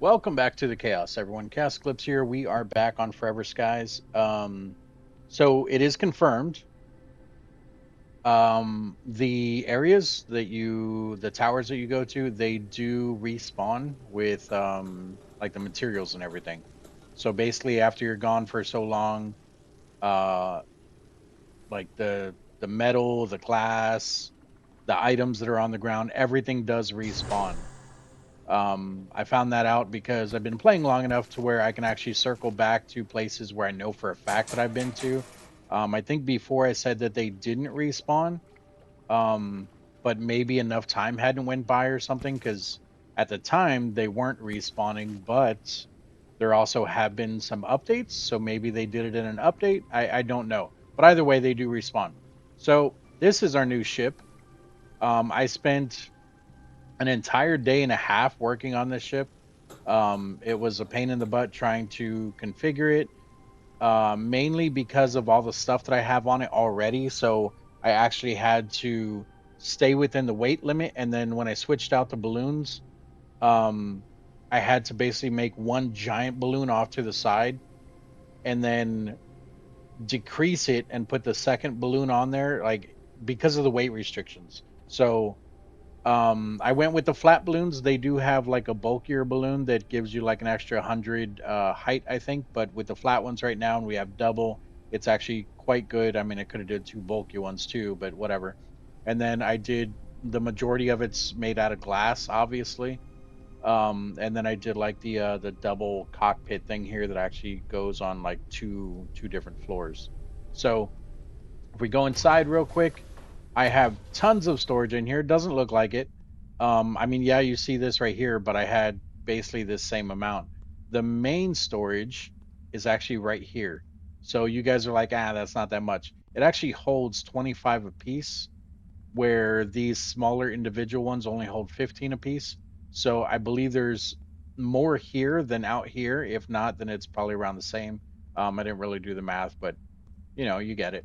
Welcome back to the chaos, everyone. ChaosEclipse here. We are back on Forever Skies. So it is confirmed. The areas that the towers that you go to, they do respawn with like the materials and everything. So basically, after you're gone for so long, uh, like the metal, the glass, the items that are on the ground, everything does respawn. I found that out because I've been playing long enough to where I can actually circle back to places where I know for a fact that I've been to. I think before I said that they didn't respawn, um, but maybe enough time hadn't went by or something because at the time they weren't respawning, but there also have been some updates, so maybe they did it in an update. I don't know, but either way, they do respawn. So this is our new ship. I spent an entire day and a half working on this ship. It was a pain in the butt trying to configure it, mainly because of all the stuff that I have on it already. So I actually had to stay within the weight limit. And then when I switched out the balloons, um, I had to basically make one giant balloon off to the side and then decrease it and put the second balloon on there, like because of the weight restrictions. So I went with the flat balloons. They do have like a bulkier balloon that gives you like an extra 100 height, I think. But with the flat ones right now, and we have double, it's actually quite good. I mean, I could have did two bulky ones too, but whatever. And then I did the majority of it's made out of glass, obviously. And then I did like the double cockpit thing here that actually goes on like two different floors. So if we go inside real quick, I have tons of storage in here. Doesn't look like it. I mean, yeah, you see this right here, but I had basically this same amount. The main storage is actually right here. So you guys are like, that's not that much. It actually holds 25 a piece, where these smaller individual ones only hold 15 a piece. So I believe there's more here than out here. If not, then it's probably around the same. I didn't really do the math, but you get it.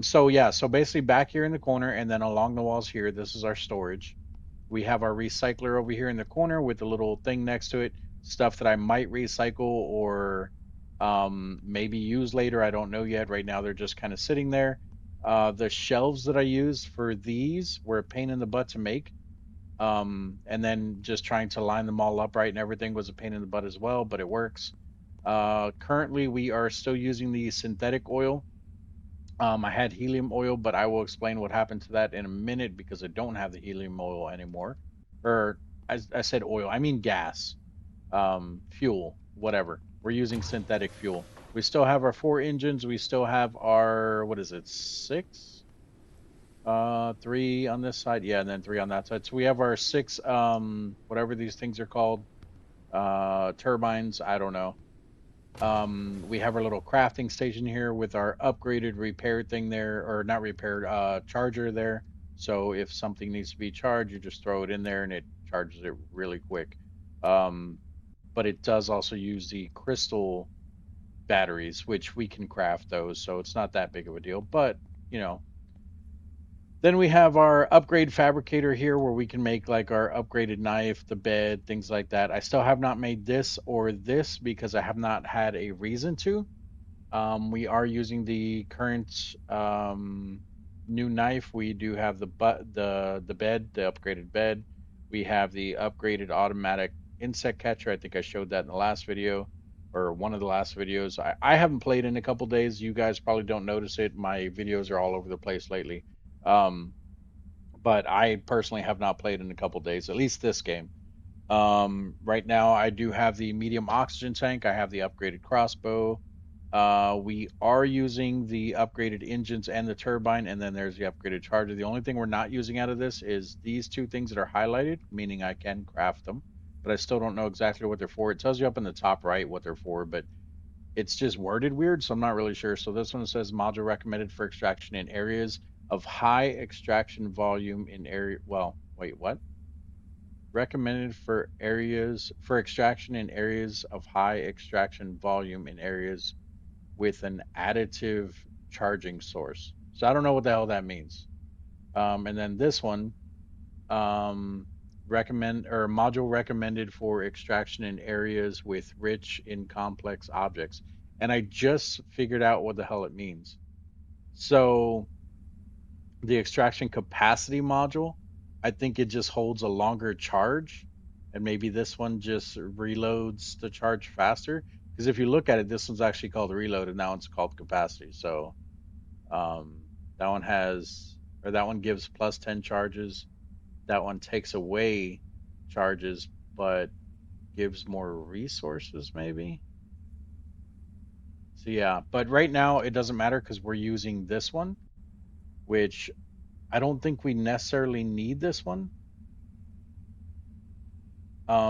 So yeah, so basically back here in the corner and then along the walls here, this is our storage. We have our recycler over here in the corner with the little thing next to it, stuff that I might recycle or maybe use later. I don't know yet. Right now they're just kind of sitting there. The shelves that I used for these were a pain in the butt to make. And then just trying to line them all up right and everything was a pain in the butt as well, but it works. Currently, we are still using the synthetic oil. I had helium oil, but I will explain what happened to that in a minute because I don't have the helium oil anymore. Or I said oil, I mean gas, fuel, whatever. We're using synthetic fuel. We still have our four engines. We still have our, what is it, six? Three on this side. Yeah, and then three on that side. So we have our six, whatever these things are called, turbines. I don't know. We have our little crafting station here with our upgraded repaired thing there, or not repaired, charger there. So if something needs to be charged, you just throw it in there and it charges it really quick. Um, but it does also use the crystal batteries, which we can craft those, so it's not that big of a deal. But you know, then we have our upgrade fabricator here where we can make like our upgraded knife, the bed, things like that. I still have not made this or this because I have not had a reason to. We are using the current new knife. We do have the bed, the upgraded bed. We have the upgraded automatic insect catcher. I think I showed that in the last video or one of the last videos. I haven't played in a couple days. You guys probably don't notice it. My videos are all over the place lately. Um, but I personally have not played in a couple days, at least this game. Right now, I do have the medium oxygen tank. I have the upgraded crossbow. We are using the upgraded engines and the turbine, and then there's the upgraded charger. The only thing we're not using out of this is these two things that are highlighted, meaning I can craft them, but I still don't know exactly what they're for. It tells you up in the top right what they're for, but it's just worded weird, so I'm not really sure. So this one says module recommended for extraction in areas of high extraction volume in area. Well, wait, what? Recommended for areas for extraction in areas of high extraction volume in areas with an additive charging source. So I don't know what the hell that means. And then this one, um, module recommended for extraction in areas with rich in complex objects. And I just figured out what the hell it means. So the extraction capacity module, I think it just holds a longer charge, and maybe this one just reloads the charge faster. Because if you look at it, this one's actually called reload, and that one's called capacity. So um, that one has, or that one gives plus 10 charges. That one takes away charges, but gives more resources, maybe. So yeah, but right now it doesn't matter because we're using this one, which I don't think we necessarily need this one,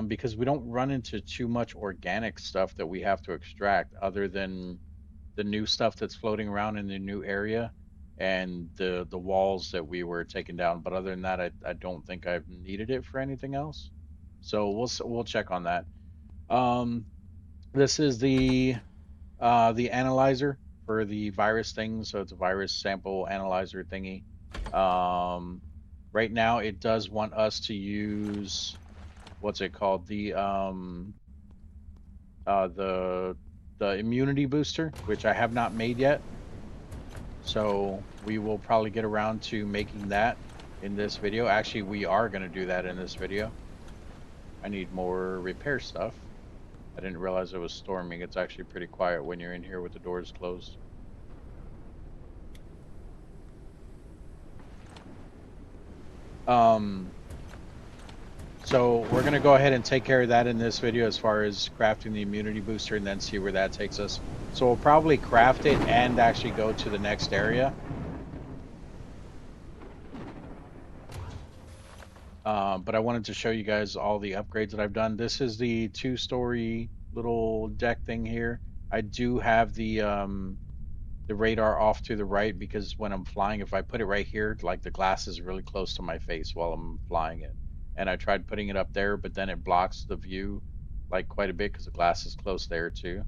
because we don't run into too much organic stuff that we have to extract other than the new stuff that's floating around in the new area and the walls that we were taking down. But other than that, I don't think I've needed it for anything else. So we'll check on that. Um, this is the analyzer for the virus thing. So it's a virus sample analyzer thingy. Um, right now, it does want us to use what's it called? Uh the the immunity booster, which I have not made yet. So we will probably get around to making that in this video. Actually, we are going to do that in this video. I need more repair stuff. I didn't realize it was storming. It's actually pretty quiet when you're in here with the doors closed. Um, so we're going to go ahead and take care of that in this video as far as crafting the immunity booster and then see where that takes us. So we'll probably craft it and actually go to the next area. But I wanted to show you guys all the upgrades that I've done. This is the two-story little deck thing here. I do have the radar off to the right because when I'm flying, if I put it right here, like the glass is really close to my face while I'm flying it. And I tried putting it up there, but then it blocks the view like quite a bit because the glass is close there too.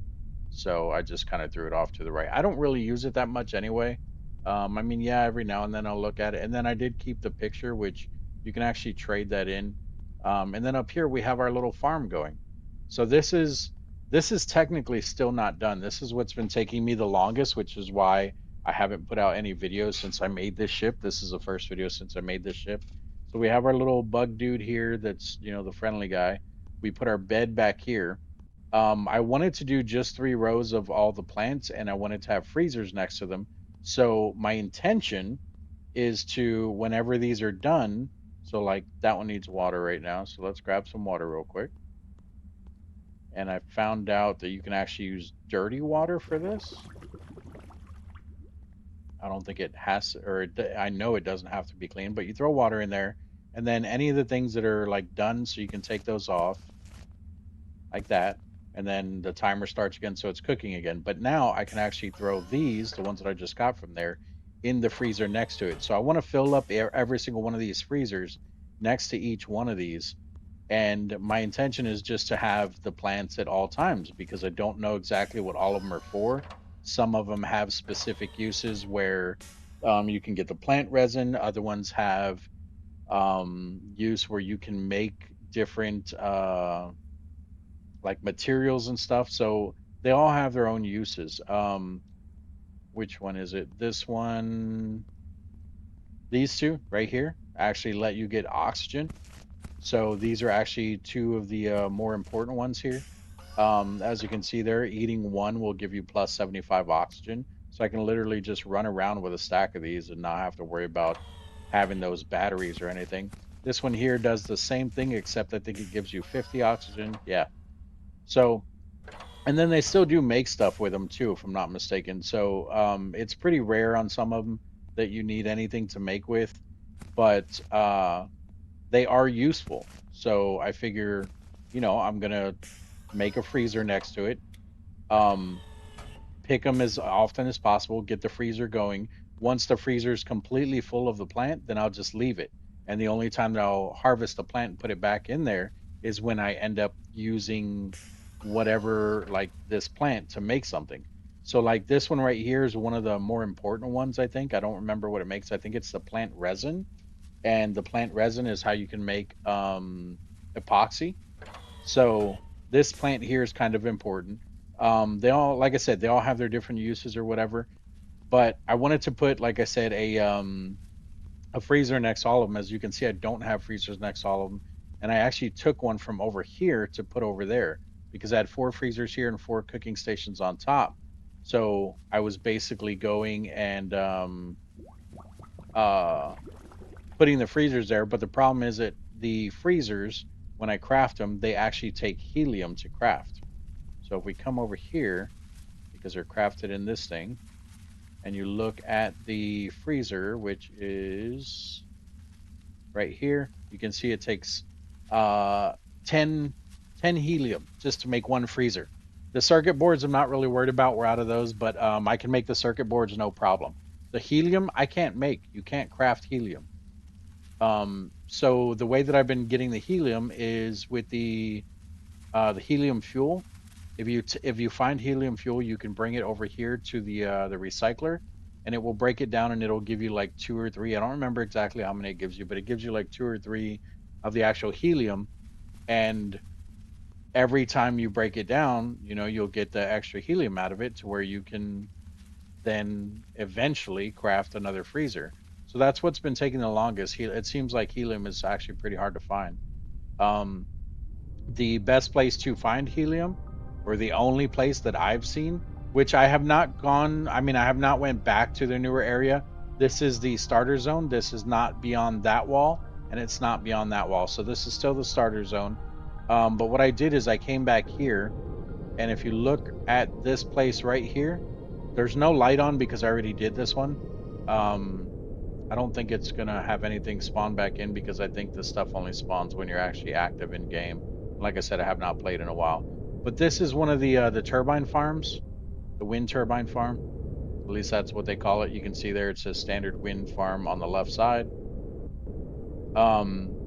So I just kind of threw it off to the right. I don't really use it that much anyway. I mean, yeah, every now and then I'll look at it. And then I did keep the picture, which you can actually trade that in. And then up here we have our little farm going. So this is technically still not done. This is what's been taking me the longest, which is why I haven't put out any videos since I made this ship. This is the first video since I made this ship. So we have our little bug dude here that's, the friendly guy. We put our bed back here. I wanted to do just 3 rows of all the plants and I wanted to have freezers next to them. So my intention is to, whenever these are done, so like that one needs water right now. So let's grab some water real quick. And I found out that you can actually use dirty water for this. I don't think it has, I know it doesn't have to be clean, but you throw water in there, and then any of the things that are like done, so you can take those off like that, and then the timer starts again, so it's cooking again. But now I can actually throw these, the ones that I just got from there, in the freezer next to it. So I want to fill up every single one of these freezers next to each one of these, and my intention is just to have the plants at all times because I don't know exactly what all of them are for. Some of them have specific uses where you can get the plant resin. Other ones have use where you can make different like materials and stuff. So they all have their own uses. Which one is it? This one, these two right here actually let you get oxygen. So these are actually two of the more important ones here. As you can see there, eating one will give you plus 75 oxygen. So I can literally just run around with a stack of these and not have to worry about having those batteries or anything. This one here does the same thing, except I think it gives you 50 oxygen. Yeah. So, and then they still do make stuff with them too, if I'm not mistaken. So it's pretty rare on some of them that you need anything to make with, but they are useful. So I figure, I'm gonna make a freezer next to it. Um, Pick them as often as possible, get the freezer going. Once the freezer is completely full of the plant, then I'll just leave it. And the only time that I'll harvest the plant and put it back in there is when I end up using whatever, like this plant, to make something. So, like this one right here is one of the more important ones, I think. I don't remember what it makes. I think it's the plant resin. and the plant resin is how you can make epoxy. So this plant here is kind of important. They all, like I said, they all have their different uses or whatever. But I wanted to put, like I said, a freezer next to all of them. As you can see, I don't have freezers next to all of them, and I actually took one from over here to put over there because I had four freezers here and four cooking stations on top. So I was basically going and uh, putting the freezers there. But the problem is that the freezers, when I craft them, they actually take helium to craft. So if we come over here, because they're crafted in this thing, and you look at the freezer, which is right here, you can see it takes uh, 10, 10 helium just to make one freezer. The circuit boards I'm not really worried about. We're out of those, but I can make the circuit boards no problem. The helium I can't make. You can't craft helium. So the way that I've been getting the helium is with the helium fuel. If you find helium fuel, you can bring it over here to the recycler, and it will break it down, and it'll give you like two or three. I don't remember exactly how many it gives you, but it gives you like two or three of the actual helium. And every time you break it down, you'll get the extra helium out of it to where you can then eventually craft another freezer. So that's what's been taking the longest. It seems like helium is actually pretty hard to find. Um, the best place to find helium, or the only place that I've seen, which I have not gone, I mean, I have not went back to the newer area. This is the starter zone. This is not beyond that wall, and it's not beyond that wall. So this is still the starter zone. But what I did is I came back here, and if you look at this place right here, there's no light on because I already did this one. Um, I don't think it's gonna have anything spawn back in because I think this stuff only spawns when you're actually active in game. Like I said, I have not played in a while. But this is one of the turbine farms, the wind turbine farm. At least that's what they call it. You can see there it says standard wind farm on the left side.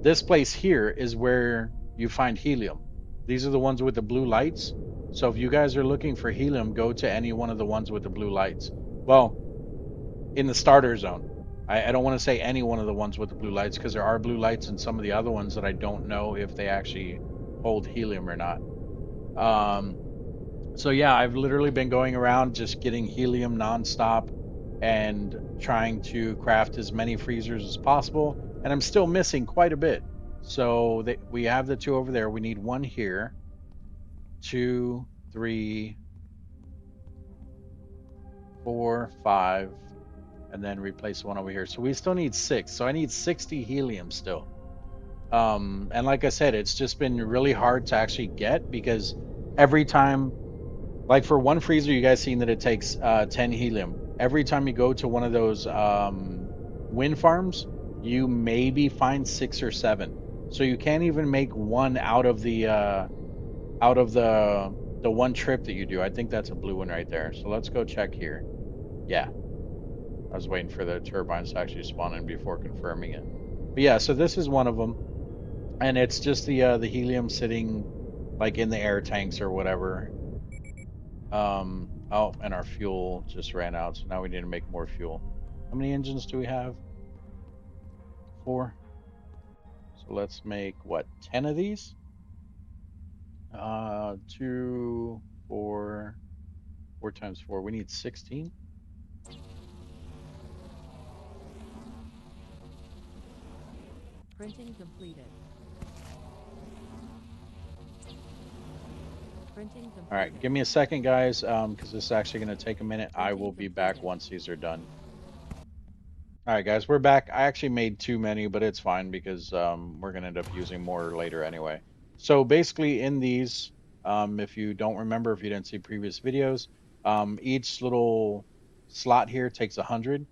This place here is where you find helium. These are the ones with the blue lights. So if you guys are looking for helium, go to any one of the ones with the blue lights. Well, in the starter zone. I don't want to say any one of the ones with the blue lights because there are blue lights in some of the other ones that I don't know if they actually hold helium or not. Um, so yeah, I've literally been going around just getting helium nonstop and trying to craft as many freezers as possible. And I'm still missing quite a bit. So we have the two over there. We need one here, two, three, four, five, and then replace one over here. So we still need six. So I need 60 helium still. And like I said, it's just been really hard to actually get because every time, like for one freezer, you guys seen that it takes 10 helium. Every time you go to one of those wind farms, you maybe find six or seven. So you can't even make one out of the one trip that you do. I think that's a blue one right there. So let's go check here. Yeah, I was waiting for the turbines to actually spawn in before confirming it. But yeah, so this is one of them, and it's just the helium sitting like in the air tanks or whatever. Oh, and our fuel just ran out, so now we need to make more fuel. How many engines do we have? Four. So let's make what, 10 of these? Two, four, four times four. We need 16. Printing completed. Printing All right, completed. give me a second, guys, because this is actually going to take a minute. I will Printing be back completed. once these are done. All right, guys, we're back. I actually made too many, but it's fine because we're gonna end up using more later anyway. So basically, in these, if you don't remember, if you didn't see previous videos, each little slot here takes 100,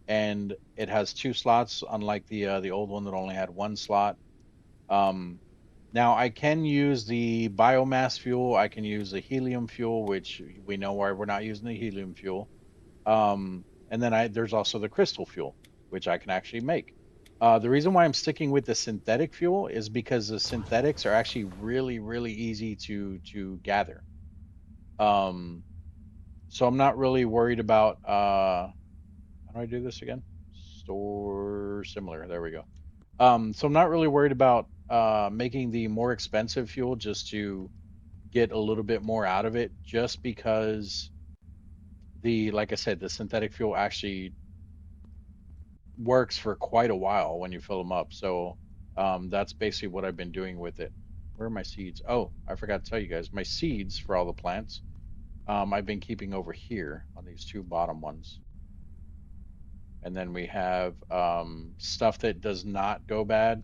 and it has two slots, unlike the old one that only had one slot. Um, Now I can use the biomass fuel. I can use the helium fuel, which we know why we're not using the helium fuel. And then there's also the crystal fuel, which I can actually make. The reason why I'm sticking with the synthetic fuel is because the synthetics are actually really, really easy to gather. Um, so I'm not really worried about how do I do this again? Store similar. There we go. So I'm not really worried about making the more expensive fuel just to get a little bit more out of it, just because like I said, the synthetic fuel actually works for quite a while when you fill them up. So that's basically what I've been doing with it. Where are my seeds? Oh, I forgot to tell you guys, my seeds for all the plants, I've been keeping over here on these two bottom ones. And then we have stuff that does not go bad,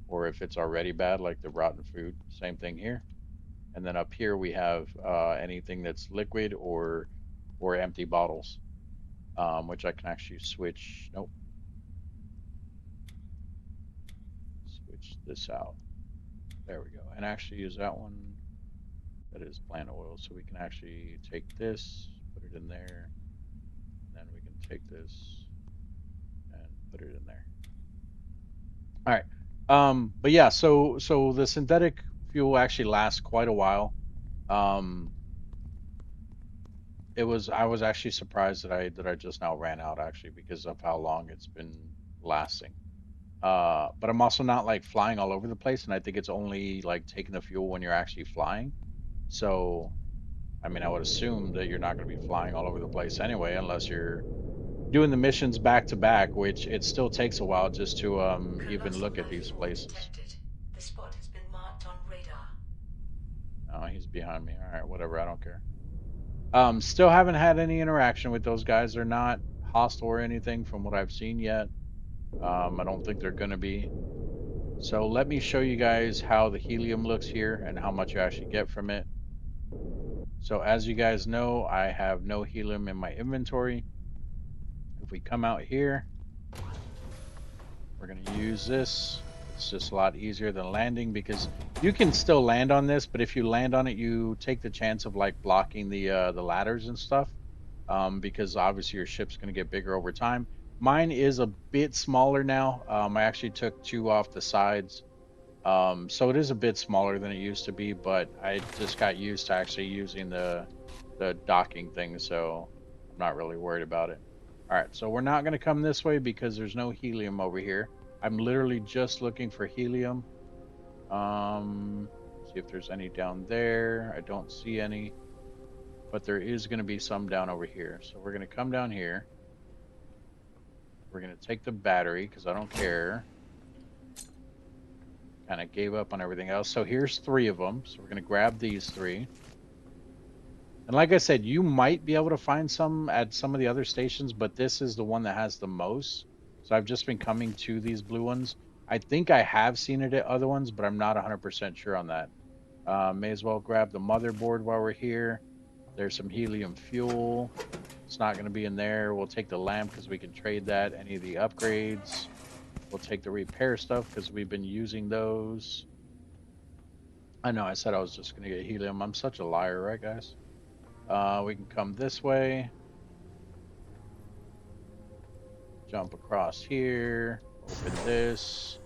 or if it's already bad, like the rotten food, same thing here. And then up here we have anything that's liquid or empty bottles, which I can actually switch. Nope, switch this out. There we go. And actually use that one. That is plant oil. So we can actually take this, put it in there, and then we can take this and put it in there. All right. But yeah, so the synthetic fuel actually lasts quite a while. Um, I was actually surprised that I just now ran out actually because of how long it's been lasting. But I'm also not like flying all over the place, and I think it's only like taking the fuel when you're actually flying. So I mean, I would assume that you're not going to be flying all over the place anyway, unless you're doing the missions back to back, which it still takes a while just to even Colossal look at life these form places. detected. The spot has been marked on radar. Oh, he's behind me. All right, whatever. I don't care. Still haven't had any interaction with those guys. They're not hostile or anything from what I've seen yet. I don't think they're gonna be. So let me show you guys how the helium looks here and how much you actually get from it. So as you guys know, I have no helium in my inventory. If we come out here, we're going to use this. It's just a lot easier than landing because you can still land on this, but if you land on it, you take the chance of like blocking the ladders and stuff. Because obviously your ship's going to get bigger over time. Mine is a bit smaller now. I actually took two off the sides. So it is a bit smaller than it used to be, but I just got used to actually using the docking thing, so I'm not really worried about it. All right, so we're not going to come this way because there's no helium over here. I'm literally just looking for helium. See if there's any down there. I don't see any, but there is going to be some down over here. So we're going to come down here. We're going to take the battery because I don't care. Kind of gave up on everything else. So here's three of them. So we're going to grab these three. And like I said, you might be able to find some at some of the other stations, but this is the one that has the most. So I've just been coming to these blue ones. I think I have seen it at other ones, but I'm not 100% sure on that. May as well grab the motherboard while we're here. There's some helium fuel. It's not going to be in there. We'll take the lamp because we can trade that. Any of the upgrades. We'll take the repair stuff because we've been using those. I know I said I was just going to get helium. I'm such a liar, right, guys? We can come this way, jump across here, open this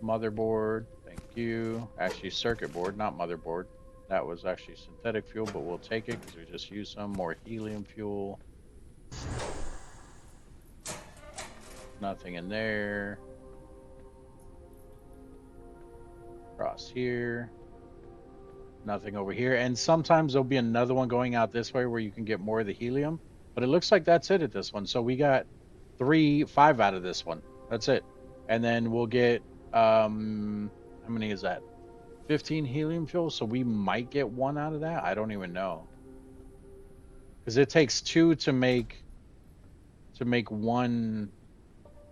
motherboard. Thank you. Actually, circuit board, not motherboard. That was actually synthetic fuel, but we'll take it because we just used some more helium fuel. Nothing in there. Across here. Nothing over here. And sometimes there'll be another one going out this way where you can get more of the helium. But it looks like that's it at this one. So we got 5 out of this one. That's it. And then we'll get how many is that? 15 helium fuel. So we might get one out of that. I don't even know. Because it takes two to make one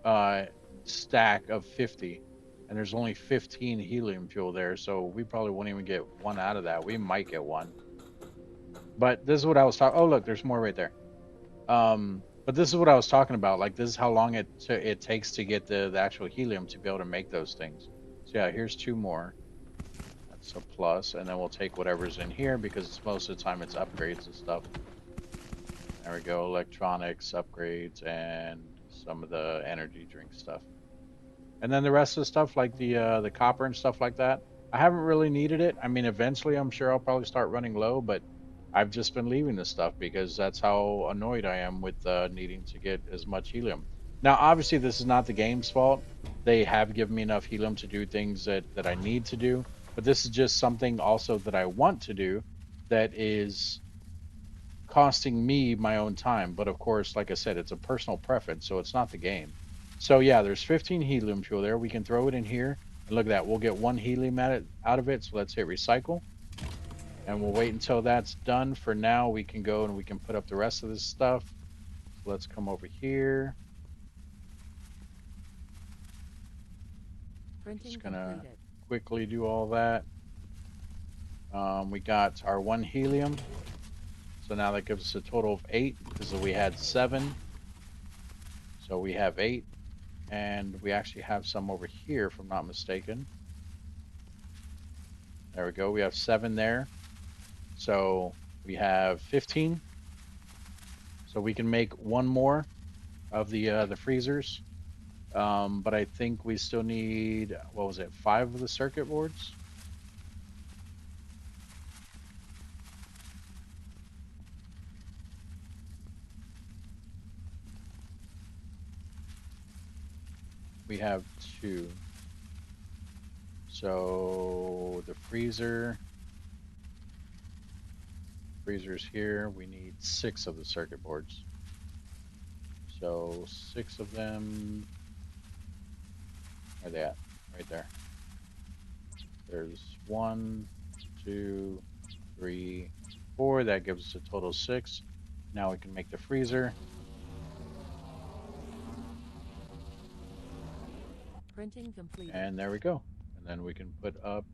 uh stack of 50. And there's only 15 helium fuel there, so we probably won't even get one out of that. We might get one. But this is what I was talking. Oh, look, there's more right there. But this is what I was talking about. Like this is how long it takes to get the actual helium to be able to make those things. So yeah, here's two more. That's a plus, and then we'll take whatever's in here because most of the time it's upgrades and stuff. There we go, electronics upgrades and some of the energy drink stuff. And then the rest of the stuff like the copper and stuff like that, I haven't really needed it. I mean, eventually I'm sure I'll probably start running low, but I've just been leaving this stuff because that's how annoyed I am with needing to get as much helium. Now, obviously, this is not the game's fault. They have given me enough helium to do things that I need to do, but this is just something also that I want to do that is costing me my own time. But of course, like I said, it's a personal preference, so it's not the game. So yeah, there's 15 helium fuel there. We can throw it in here, and look at that. We'll get one helium out of it. So let's hit recycle, and we'll wait until that's done. For now, we can go and we can put up the rest of this stuff. So let's come over here. Printing Just gonna completed. quickly do all that. We got our one helium. So now that gives us a total of eight because we had seven. So we have eight. And we actually have some over here, if I'm not mistaken. There we go. We have seven there. So we have 15. So we can make one more of the freezers. But I think we still need, what was it, five of the circuit boards? We have two. So the freezer's here. We need six of the circuit boards. So six of them. Where are they at? Right there. There's one, two, three, four. That gives us a total of six. Now we can make the freezer. Printing completed. And there we go. And then we can put up,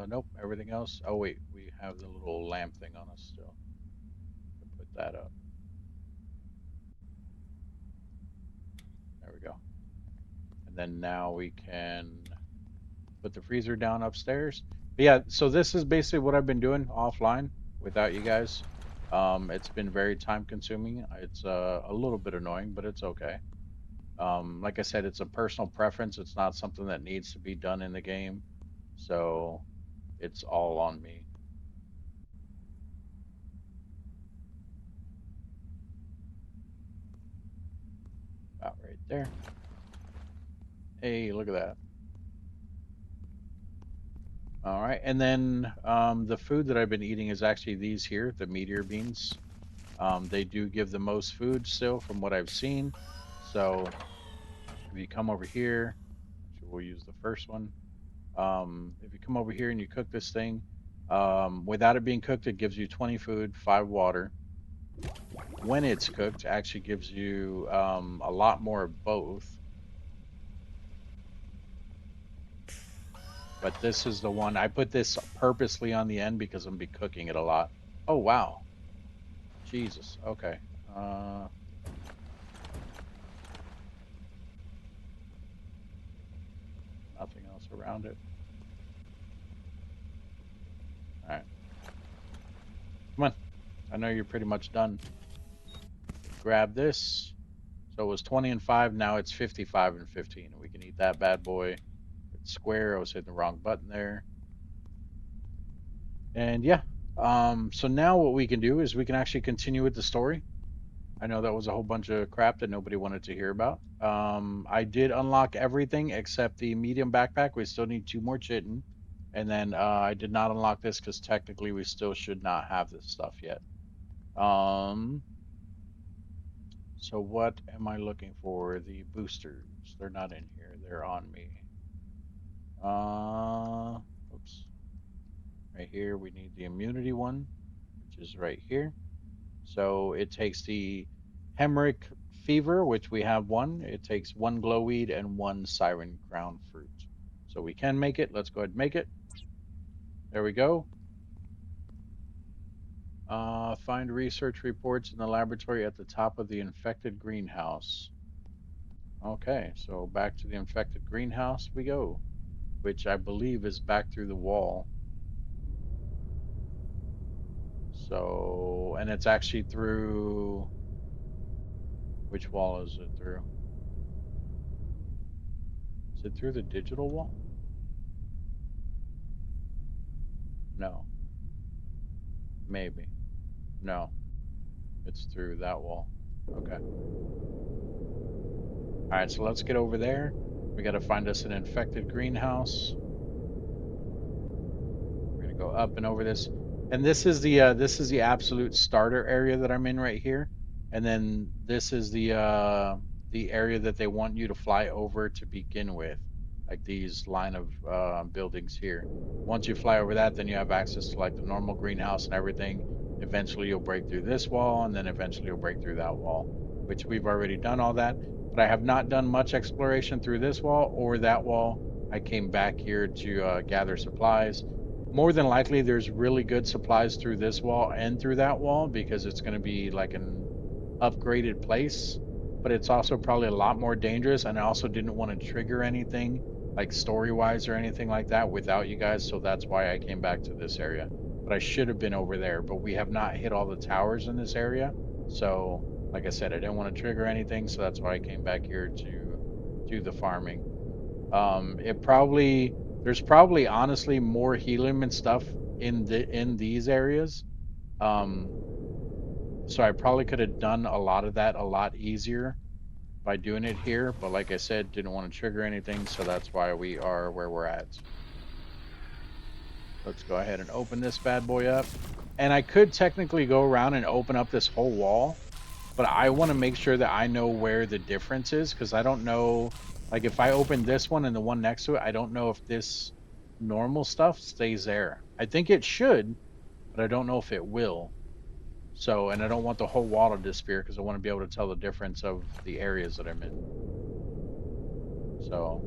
nope, everything else. Oh, wait, we have the little lamp thing on us still. We can put that up. There we go. And then now we can put the freezer down upstairs. But yeah, so this is basically what I've been doing offline without you guys. It's been very time consuming. It's a little bit annoying, but it's okay. Like I said, it's a personal preference. It's not something that needs to be done in the game. So it's all on me. About right there. Hey, look at that. All right. And then the food that I've been eating is actually these here, the meteor beans. They do give the most food still from what I've seen. So if you come over here, actually, we'll use the first one. If you come over here and you cook this thing, without it being cooked, it gives you 20 food, 5 water. When it's cooked, it actually gives you a lot more of both. But this is the one I put this purposely on the end because I'm gonna be cooking it a lot. Oh wow, Jesus. Okay. Uh, Nothing else around it. All right, come on. I know you're pretty much done. Grab this. So it was 20 and 5. Now it's 55 and 15. We can eat that bad boy. It's square. I was hitting the wrong button there. And yeah. So now what we can do is we can actually continue with the story. I know that was a whole bunch of crap that nobody wanted to hear about. I did unlock everything except the medium backpack. We still need two more chitin. And then I did not unlock this because technically we still should not have this stuff yet. Um, so what am I looking for? The boosters. They're not in here. They're on me. Oops. Right here, we need the immunity one, which is right here. So it takes the Hemrick fever, which we have one. It takes one glowweed and one siren crown fruit. So we can make it. Let's go ahead and make it. There we go. Find research reports in the laboratory at the top of the infected greenhouse. Okay, so back to the infected greenhouse we go, which I believe is back through the wall. So, and it's actually through, which wall is it through? Is it through the digital wall? No, maybe. No, it's through that wall. Okay. All right, so let's get over there. We got to find us an infected greenhouse. We're gonna go up and over this, and this is the absolute starter area that I'm in right here, and then this is the area that they want you to fly over to begin with, like these line of buildings here. Once you fly over that, then you have access to like the normal greenhouse and everything. Eventually, you'll break through this wall, and then eventually you'll break through that wall, which we've already done all that. But I have not done much exploration through this wall or that wall. I came back here to gather supplies. More than likely there's really good supplies through this wall and through that wall because it's going to be like an upgraded place, but it's also probably a lot more dangerous, and I also didn't want to trigger anything like story wise or anything like that without you guys, so that's why I came back to this area. But I should have been over there, but we have not hit all the towers in this area, so like I said, I didn't want to trigger anything, so that's why I came back here to do the farming. It probably There's probably honestly more helium and stuff in these areas. Um, so I probably could have done a lot of that a lot easier by doing it here, but like I said, didn't want to trigger anything, so that's why we are where we're at. Let's go ahead and open this bad boy up. And I could technically go around and open up this whole wall, but I want to make sure that I know where the difference is because I don't know. Like if I open this one and the one next to it, I don't know if this normal stuff stays there. I think it should, but I don't know if it will. So, and I don't want the whole wall to disappear because I want to be able to tell the difference of the areas that I'm in. So,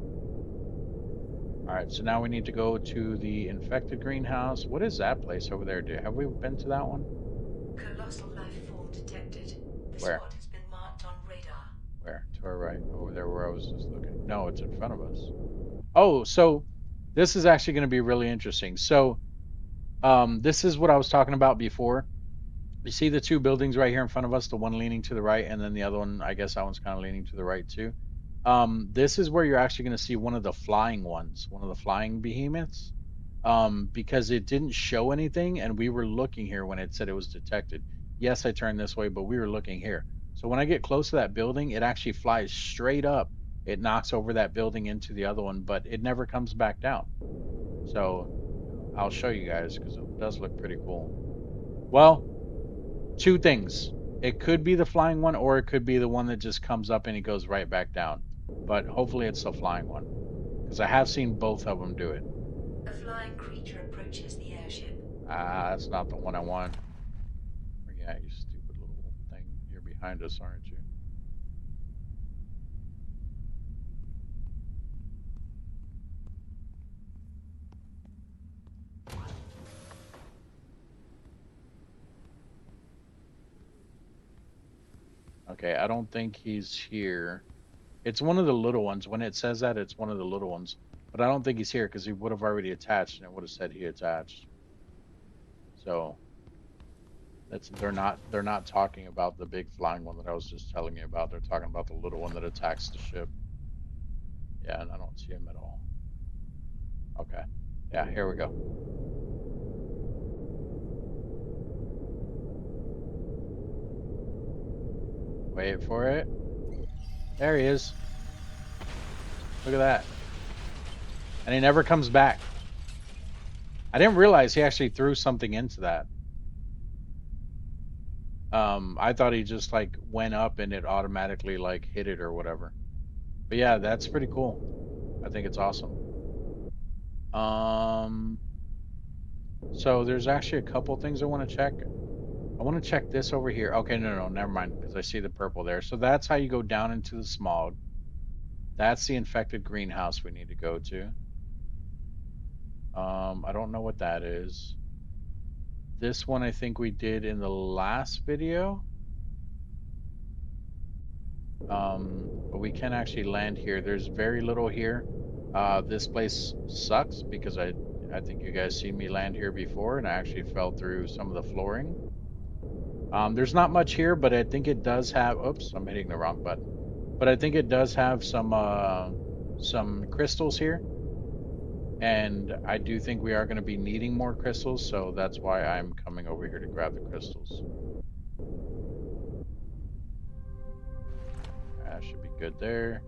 all right. So now we need to go to the infected greenhouse. What is that place over there? Have we been to that one? Colossal life form detected. The Where? spot has been marked on radar. Where? To our right. Over there where I was just looking. No, it's in front of us. Oh, so this is actually going to be really interesting. So, this is what I was talking about before. You see the two buildings right here in front of us, the one leaning to the right, and then the other one, I guess that one's kind of leaning to the right too. This is where you're actually going to see one of the flying ones, one of the flying behemoths, because it didn't show anything, and we were looking here when it said it was detected. Yes, I turned this way, but we were looking here. So when I get close to that building, it actually flies straight up. It knocks over that building into the other one, but it never comes back down. So I'll show you guys because it does look pretty cool. Well, two things. It could be the flying one, or it could be the one that just comes up and it goes right back down. But hopefully it's the flying one because I have seen both of them do it. A flying creature approaches the airship. Ah, that's not the one I want. Where you at, you stupid little thing? You're behind us, aren't you? Okay, I don't think he's here. It's one of the little ones. When it says that, it's one of the little ones. But I don't think he's here because he would have already attached and it would have said he attached. So that's they're not talking about the big flying one that I was just telling you about. They're talking about the little one that attacks the ship. Yeah, and I don't see him at all. Okay. Yeah, here we go. Wait for it. There he is. Look at that. And he never comes back. I didn't realize he actually threw something into that. I thought he just like went up and it automatically like hit it or whatever. But yeah, that's pretty cool. I think it's awesome. Um, so there's actually a couple things I want to check. I want to check this over here. Okay, no, never mind, because I see the purple there. So that's how you go down into the smog. That's the infected greenhouse we need to go to. I don't know what that is. This one I think we did in the last video. But we can actually land here. There's very little here. This place sucks because I think you guys seen me land here before, and I actually fell through some of the flooring. There's not much here, but I think it does have. Oops, I'm hitting the wrong button. But I think it does have some crystals here, and I do think we are going to be needing more crystals, so that's why I'm coming over here to grab the crystals. That should be good there.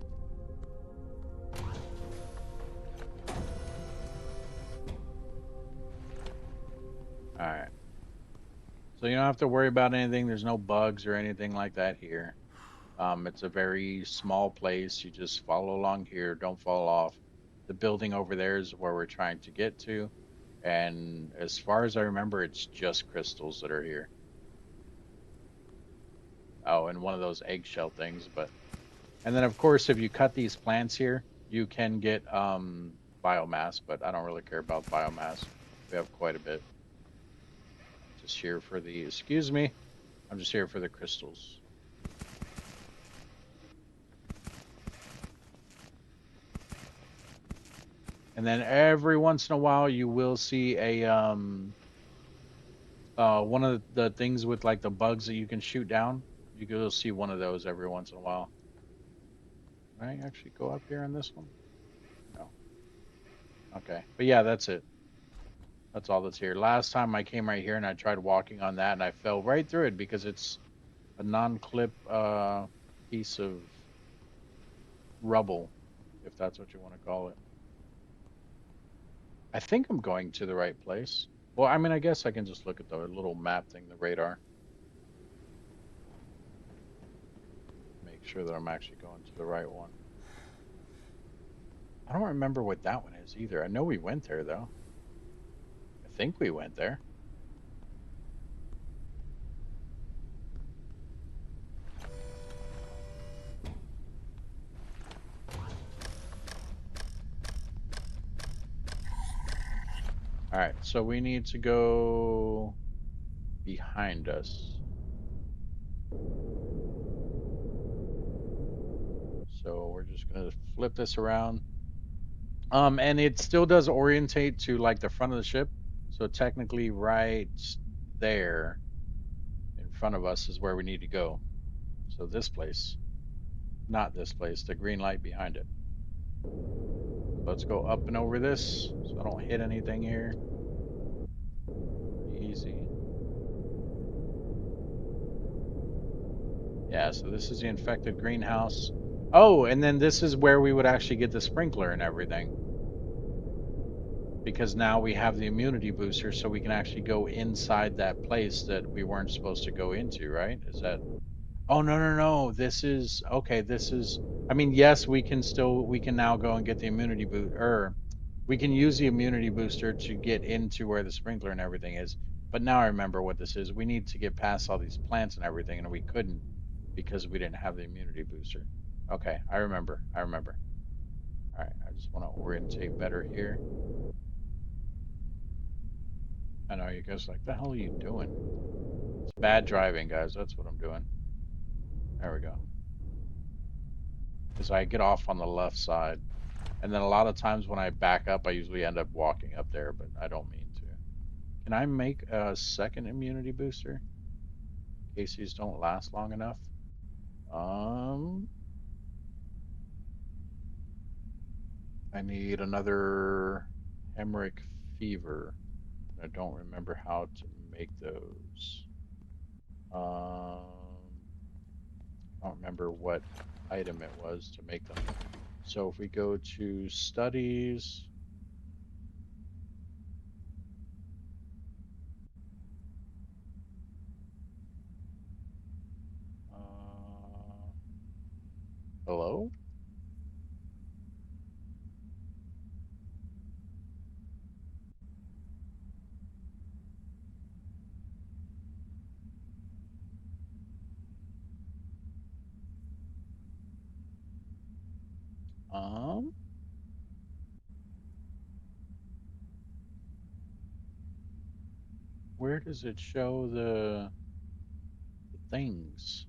All right. So you don't have to worry about anything. There's no bugs or anything like that here. It's a very small place. You just follow along here. Don't fall off. The building over there is where we're trying to get to. And as far as I remember, it's just crystals that are here. Oh, and one of those eggshell things. And then of course, if you cut these plants here, you can get biomass. But I don't really care about biomass. We have quite a bit. I'm just here for the. Excuse me. I'm just here for the crystals. And then every once in a while, you will see a one of the things with like the bugs that you can shoot down. You will see one of those every once in a while. Can I actually go up here on this one? No. Okay. But yeah, that's it. That's all that's here. Last time I came right here and I tried walking on that and I fell right through it because it's a non-clip piece of rubble, if that's what you want to call it. I think I'm going to the right place. Well, I mean, I guess I can just look at the little map thing, the radar. Make sure that I'm actually going to the right one. I don't remember what that one is either. I know we went there though. I think we went there. All right, so we need to go behind us. So we're just gonna flip this around. And it still does orientate to like the front of the ship. So technically, right there in front of us is where we need to go. So this place, not this place, the green light behind it. Let's go up and over this so I don't hit anything here. Easy. Yeah, so this is the infected greenhouse. Oh, and then this is where we would actually get the sprinkler and everything. Because now we have the immunity booster, so we can actually go inside that place that we weren't supposed to go into, right? Is that. Oh, no, no, no. This is okay. This is. I mean, yes, we can now go and get the immunity boot, or we can use the immunity booster to get into where the sprinkler and everything is. But now I remember what this is. We need to get past all these plants and everything, and we couldn't because we didn't have the immunity booster. Okay, I remember. I remember. All right, I just want to orientate better here. I know you guys are like, the hell are you doing? It's bad driving, guys. That's what I'm doing. There we go. Because I get off on the left side. And then a lot of times when I back up, I usually end up walking up there, but I don't mean to. Can I make a second immunity booster in case these don't last long enough? Um, I need another hemorrhagic fever. I don't remember how to make those. I don't remember what item it was to make them. So if we go to studies, hello? Um, where does it show the things?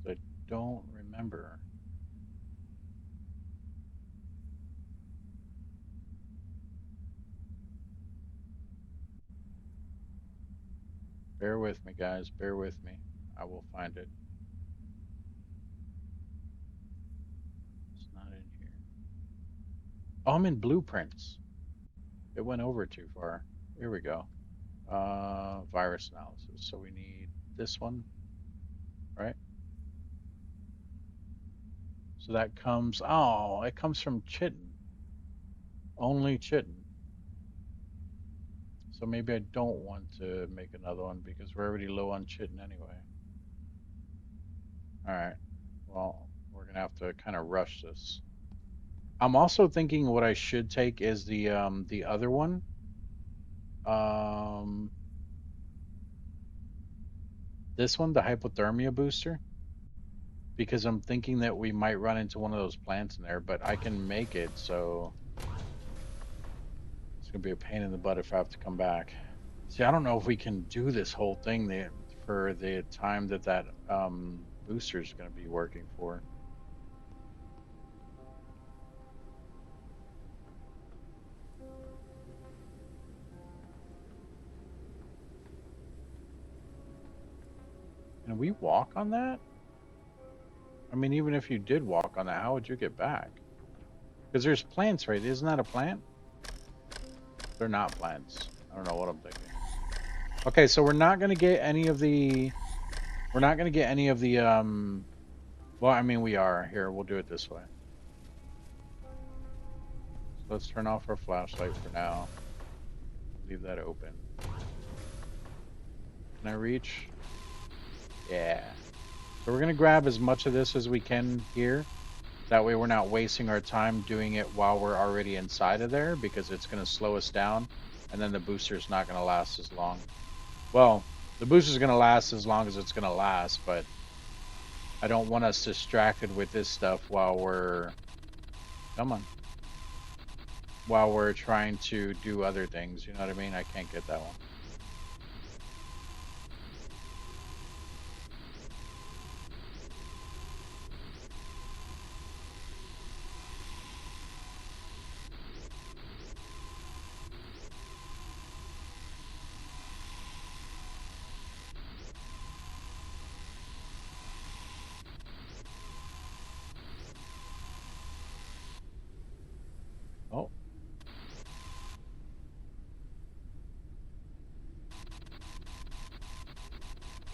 I don't remember. Bear with me, guys. Bear with me. I will find it. It's not in here. Oh, I'm in blueprints. It went over too far. Here we go. Virus analysis. So we need this one, right? So that comes, oh, it comes from chitin. Only chitin. So maybe I don't want to make another one because we're already low on chitin anyway. All right. Well, we're gonna have to kind of rush this. I'm also thinking what I should take is the other one. Um this one, the hypothermia booster, because I'm thinking that we might run into one of those plants in there, but I can make it, so it's gonna be a pain in the butt if I have to come back. See, I don't know if we can do this whole thing there for the time that booster is gonna be working for. Can we walk on that? I mean, even if you did walk on that, how would you get back? Because there's plants, right? Isn't that a plant? They're not plants. I don't know what I'm thinking. Okay, so we're not gonna get any of the. We're not gonna get any of the. Well, I mean, we are here. We'll do it this way. So let's turn off our flashlight for now. Leave that open. Can I reach? Yeah. So we're gonna grab as much of this as we can here. That way we're not wasting our time doing it while we're already inside of there because it's gonna slow us down, and then the booster's not gonna last as long. Well, the booster's gonna last as long as it's gonna last, but I don't want us distracted with this stuff while we're come on. While we're trying to do other things, you know what I mean? I can't get that one. Oh,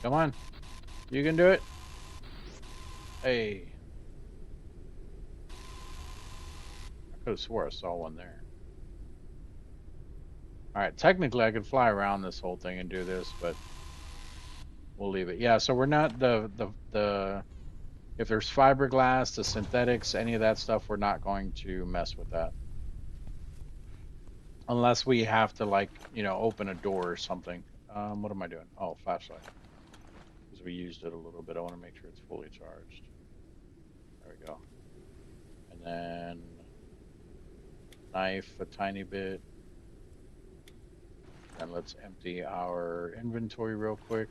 come on. You can do it. Hey. I could have swore I saw one there. Alright, technically I could fly around this whole thing and do this, but we'll leave it. Yeah, so we're not the if there's fiberglass, the synthetics, any of that stuff, we're not going to mess with that. Unless we have to open a door or something. What am I doing? Oh, flashlight. Because we used it a little bit. I want to make sure it's fully charged. There we go. And then knife a tiny bit. And let's empty our inventory real quick.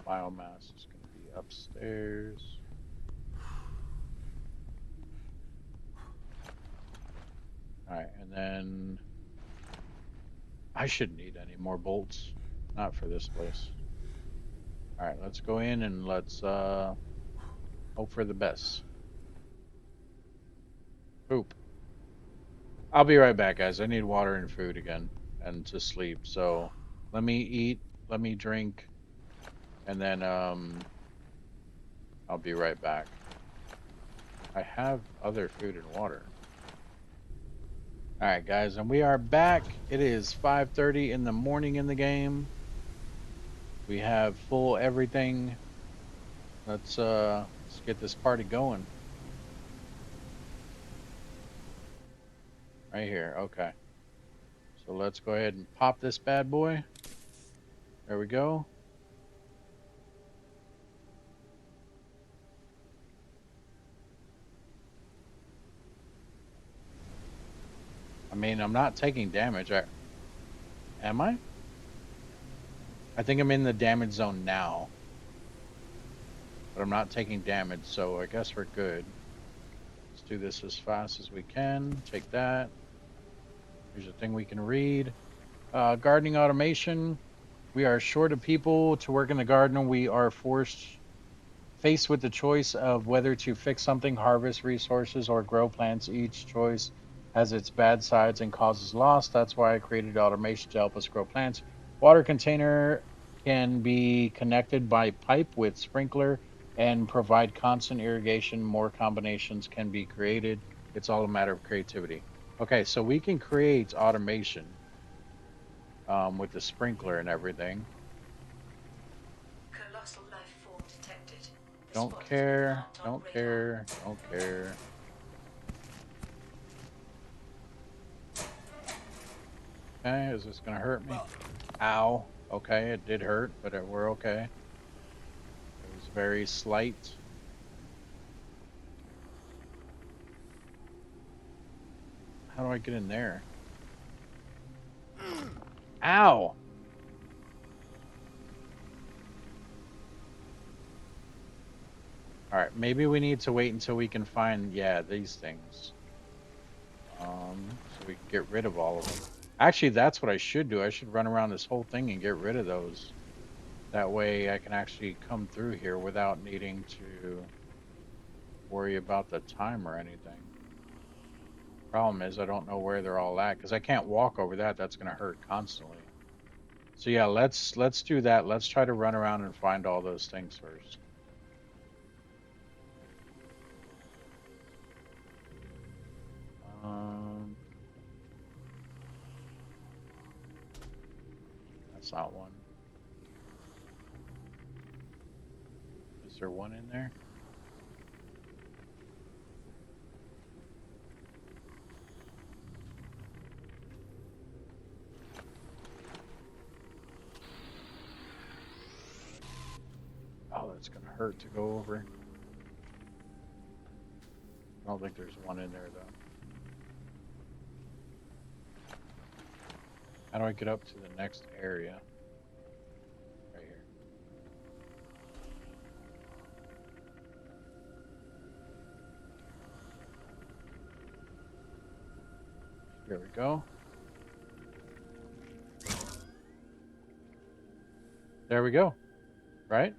Biomass is going to be upstairs. All right, and then I shouldn't need any more bolts. Not for this place. All right, let's go in and let's hope for the best. Poop. I'll be right back, guys. I need water and food again and to sleep. So let me eat, let me drink, and then I'll be right back. I have other food and water. All right, guys, and we are back. It is 5:30 in the morning in the game. We have full everything. Let's get this party going. Right here. Okay. So let's go ahead and pop this bad boy. There we go. I mean, I'm not taking damage. Am I? I think I'm in the damage zone now. But I'm not taking damage, so I guess we're good. Let's do this as fast as we can. Take that. Here's a thing we can read. Gardening automation. We are short of people to work in the garden. We are forced Faced with the choice of whether to fix something, harvest resources, or grow plants, each choice has its bad sides and causes loss. That's why I created automation to help us grow plants. Water container can be connected by pipe with sprinkler and provide constant irrigation. More combinations can be created. It's all a matter of creativity. Okay, so we can create automation with the sprinkler and everything. Colossal life form detected. The Don't spot has been care, marked on don't radar. care, don't care. Okay, is this gonna hurt me? Ow. Okay, it did hurt, but we're okay. It was very slight. How do I get in there? Ow. All right, maybe we need to wait until we can find, yeah, these things. So we can get rid of all of them. Actually, that's what I should do. I should run around this whole thing and get rid of those. That way I can actually come through here without needing to worry about the time or anything. Problem is I don't know where they're all at because I can't walk over that. That's gonna hurt constantly. So yeah, let's do that. Let's try to run around and find all those things first. Um, that's not one. Is there one in there? Oh, that's gonna hurt to go over. I don't think there's one in there though. How do I get up to the next area? Right here. Here we go. There we go. Right?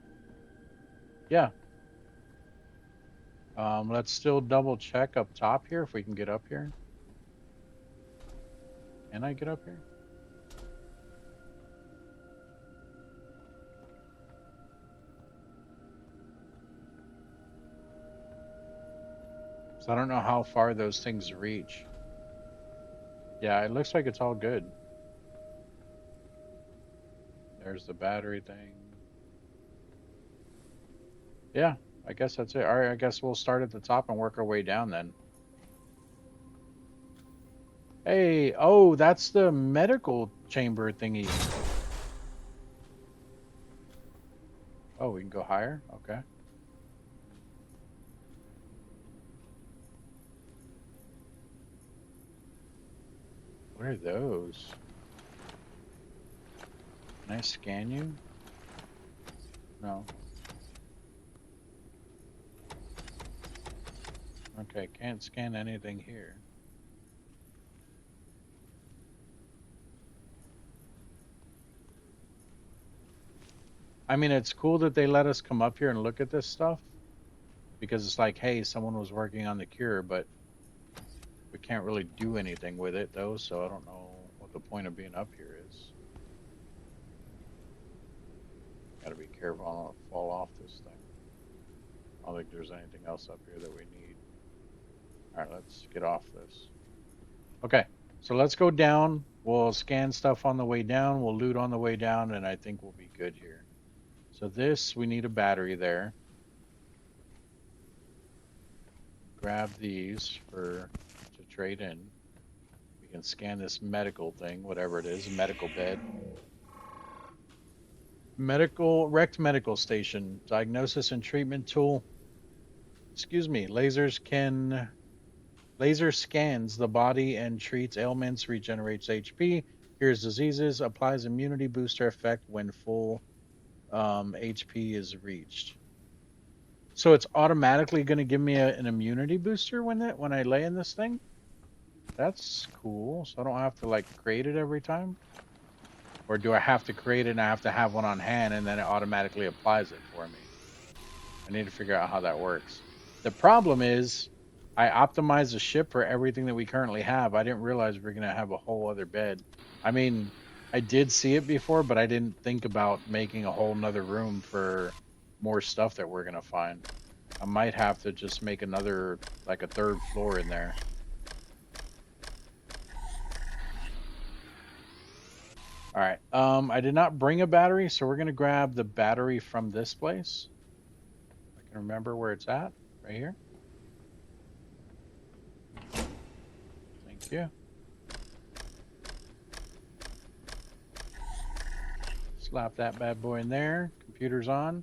Yeah. Let's still double check up top here if we can get up here. Can I get up here? So I don't know how far those things reach. Yeah, it looks like it's all good. There's the battery thing. Yeah, I guess that's it. All right, I guess we'll start at the top and work our way down then. Hey, oh, that's the medical chamber thingy. Oh, we can go higher? Okay. What are those? Can I scan you? No. Okay, can't scan anything here. I mean, it's cool that they let us come up here and look at this stuff because it's like, hey, someone was working on the cure, but we can't really do anything with it though, so I don't know what the point of being up here is. Gotta be careful, I don't fall off this thing. I don't think there's anything else up here that we need. All right, let's get off this. Okay, so let's go down. We'll scan stuff on the way down. We'll loot on the way down, and I think we'll be good here. So this, we need a battery there. Grab these to trade in. We can scan this medical thing, whatever it is, medical bed. Wrecked medical station. Diagnosis and treatment tool. Excuse me. Laser scans the body and treats ailments, regenerates HP, cures diseases, applies immunity booster effect when full HP is reached. So it's automatically going to give me an immunity booster when I lay in this thing. That's cool. So I don't have to like create it every time, or do I have to create it and I have to have one on hand and then it automatically applies it for me? I need to figure out how that works. The problem is I optimized the ship for everything that we currently have. I didn't realize we are going to have a whole other bed. I mean, I did see it before, but I didn't think about making a whole nother room for more stuff that we're going to find. I might have to just make another, like a third floor in there. All right. I did not bring a battery, so we're going to grab the battery from this place. I can remember where it's at, right here. Thank you. Slap that bad boy in there. Computer's on.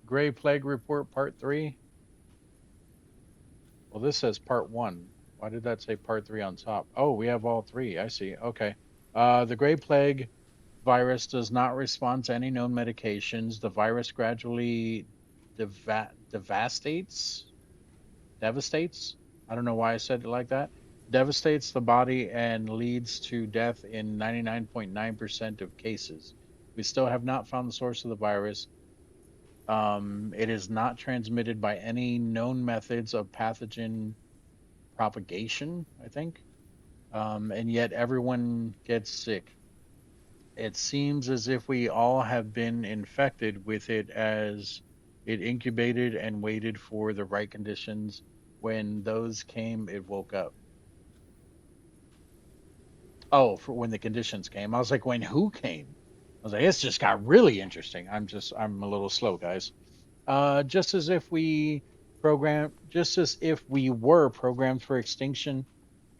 Gray Plague Report Part 3. Well, this says Part 1. Why did that say Part 3 on top? Oh, we have all three. I see. Okay. The Gray Plague virus does not respond to any known medications. The virus gradually devastates. Devastates? I don't know why I said it like that. Devastates the body and leads to death in 99.9% of cases. We still have not found the source of the virus. It is not transmitted by any known methods of pathogen propagation, I think. And yet everyone gets sick. It seems as if we all have been infected with it as it incubated and waited for the right conditions. When those came, it woke up. Oh, for when the conditions came. I was like, when who came? I was like, it's just got really interesting. I'm a little slow, guys. Just as if we were programmed for extinction,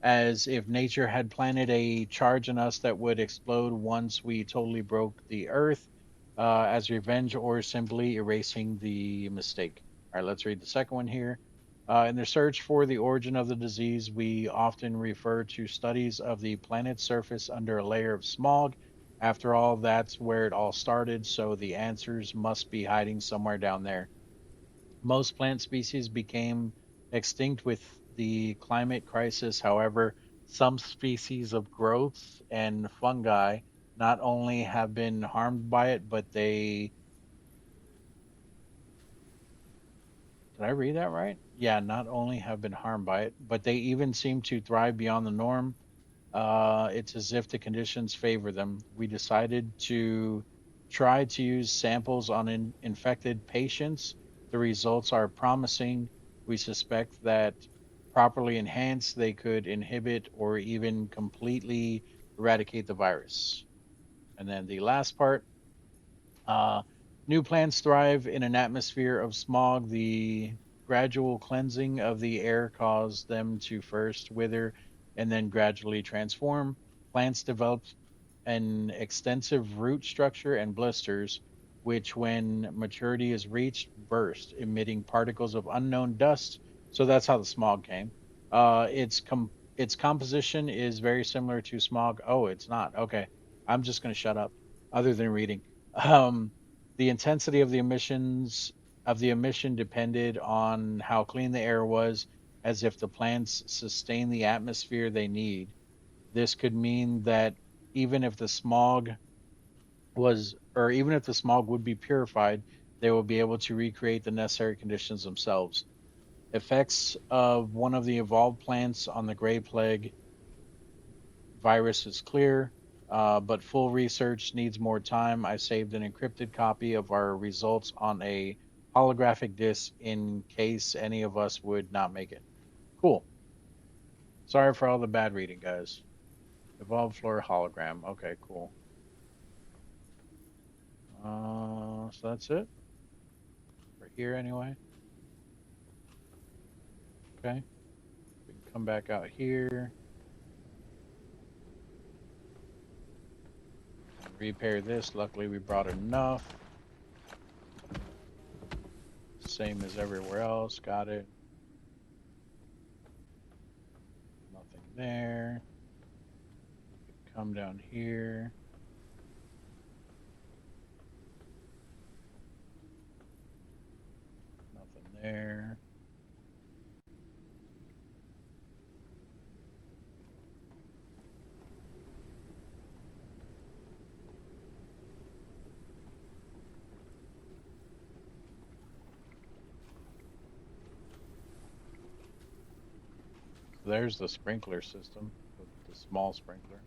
as if nature had planted a charge in us that would explode once we totally broke the earth, as revenge or simply erasing the mistake. All right, let's read the second one here. In the search for the origin of the disease, we often refer to studies of the planet's surface under a layer of smog. After all, that's where it all started, so the answers must be hiding somewhere down there. Most plant species became extinct with the climate crisis. However, some species of growths and fungi not only have been harmed by it, but they. Did I read that right? Yeah, not only have been harmed by it, but they even seem to thrive beyond the norm. It's as if the conditions favor them. We decided to try to use samples on infected patients. The results are promising. We suspect that properly enhanced, they could inhibit or even completely eradicate the virus. And then the last part, uh, new plants thrive in an atmosphere of smog. The gradual cleansing of the air caused them to first wither and then gradually transform. Plants develop an extensive root structure and blisters, which, when maturity is reached, burst, emitting particles of unknown dust. So that's how the smog came. Its composition is very similar to smog. Oh, it's not. Okay, I'm just going to shut up. Other than reading, um, the intensity of the emission depended on how clean the air was, as if the plants sustain the atmosphere they need. This could mean that even if the smog even if the smog would be purified, they will be able to recreate the necessary conditions themselves. Effects of one of the evolved plants on the gray plague virus is clear, but full research needs more time. I saved an encrypted copy of our results on a holographic disk in case any of us would not make it. Cool. Sorry for all the bad reading, guys. Evolved floor hologram. Okay, cool. So that's it for here anyway. Okay, we can come back out here and repair this. Luckily, we brought enough. Same as everywhere else. Got it. Nothing there. Come down here. Nothing there. there's the sprinkler system, the small sprinkler.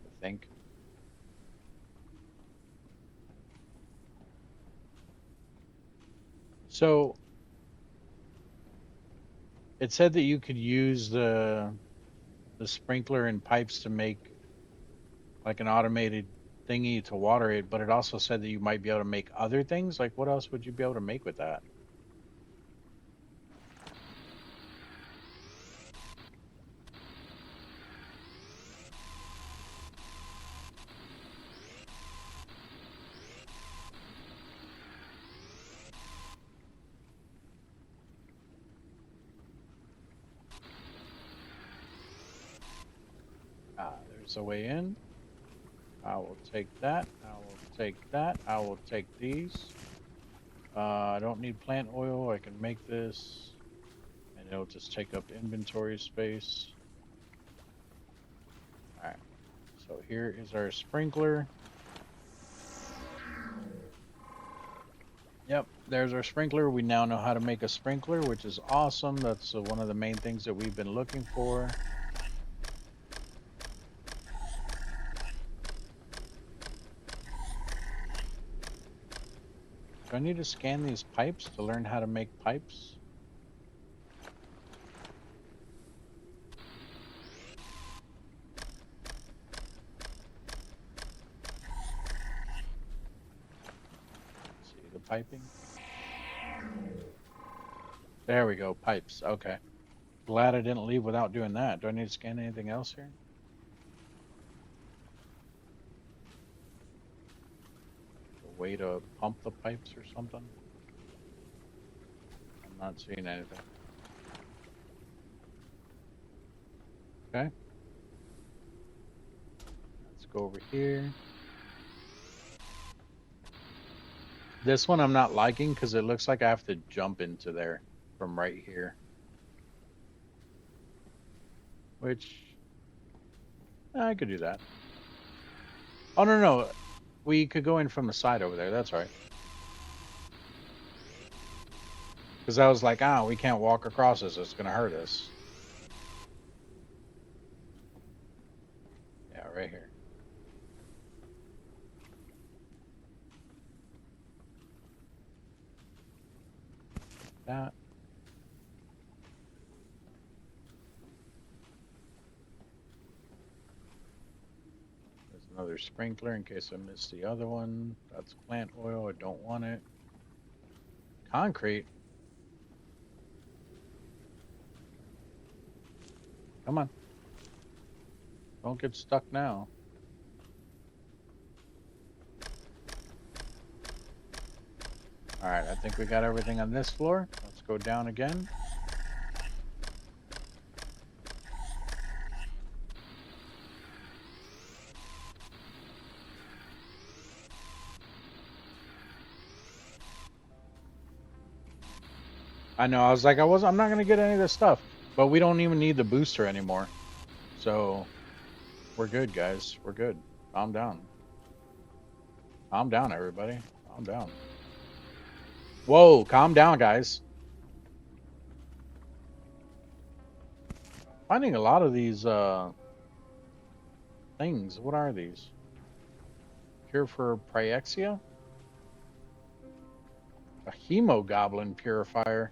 I think. So it said that you could use the sprinkler and pipes to make like an automated thingy to water it, but it also said that you might be able to make other things. Like what else would you be able to make with that? There's a way in. I will take that. I will take that. I will take these. I don't need plant oil. I can make this. And it'll just take up inventory space. Alright. So here is our sprinkler. Yep, there's our sprinkler. We now know how to make a sprinkler, which is awesome. That's one of the main things that we've been looking for. Do I need to scan these pipes to learn how to make pipes? Let's see the piping. There we go, pipes. Okay. Glad I didn't leave without doing that. Do I need to scan anything else here? A way to pump the pipes or something? I'm not seeing anything. Okay. Let's go over here. This one I'm not liking because it looks like I have to jump into there from right here. Which, I could do that. Oh, no, no. We could go in from the side over there. That's right. Because I was like, we can't walk across this. It's going to hurt us. Yeah, right here. That. There's another sprinkler in case I missed the other one. That's plant oil. I don't want it. Concrete. Come on. Don't get stuck now. All right, I think we got everything on this floor. Let's go down again. I know, I was like, I'm not gonna get any of this stuff, but we don't even need the booster anymore. So we're good, guys. We're good. Calm down. Calm down, everybody. Calm down. Whoa, calm down, guys. Finding a lot of these things. What are these? Cure for Pyrexia? A hemoglobin purifier.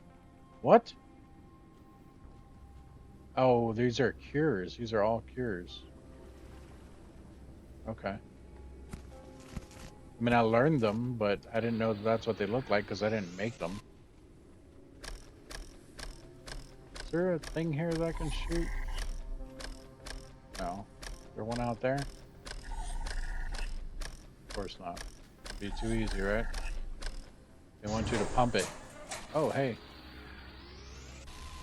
What? Oh, these are cures. These are all cures. Okay. I mean, I learned them, but I didn't know that's what they look like because I didn't make them. Is there a thing here that I can shoot? No. Is there one out there? Of course not. It'd be too easy, right? They want you to pump it. Oh, hey.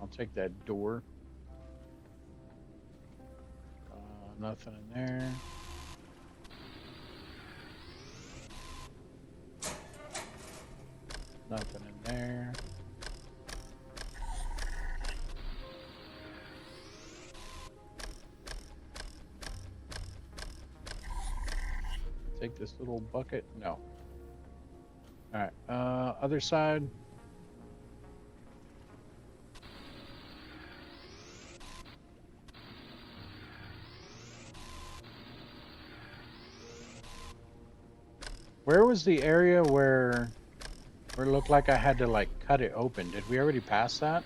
I'll take that door. Nothing in there. Nothing in there. Take this little bucket. No. All right. Other side. Where was the area where it looked like I had to like cut it open? Did we already pass that?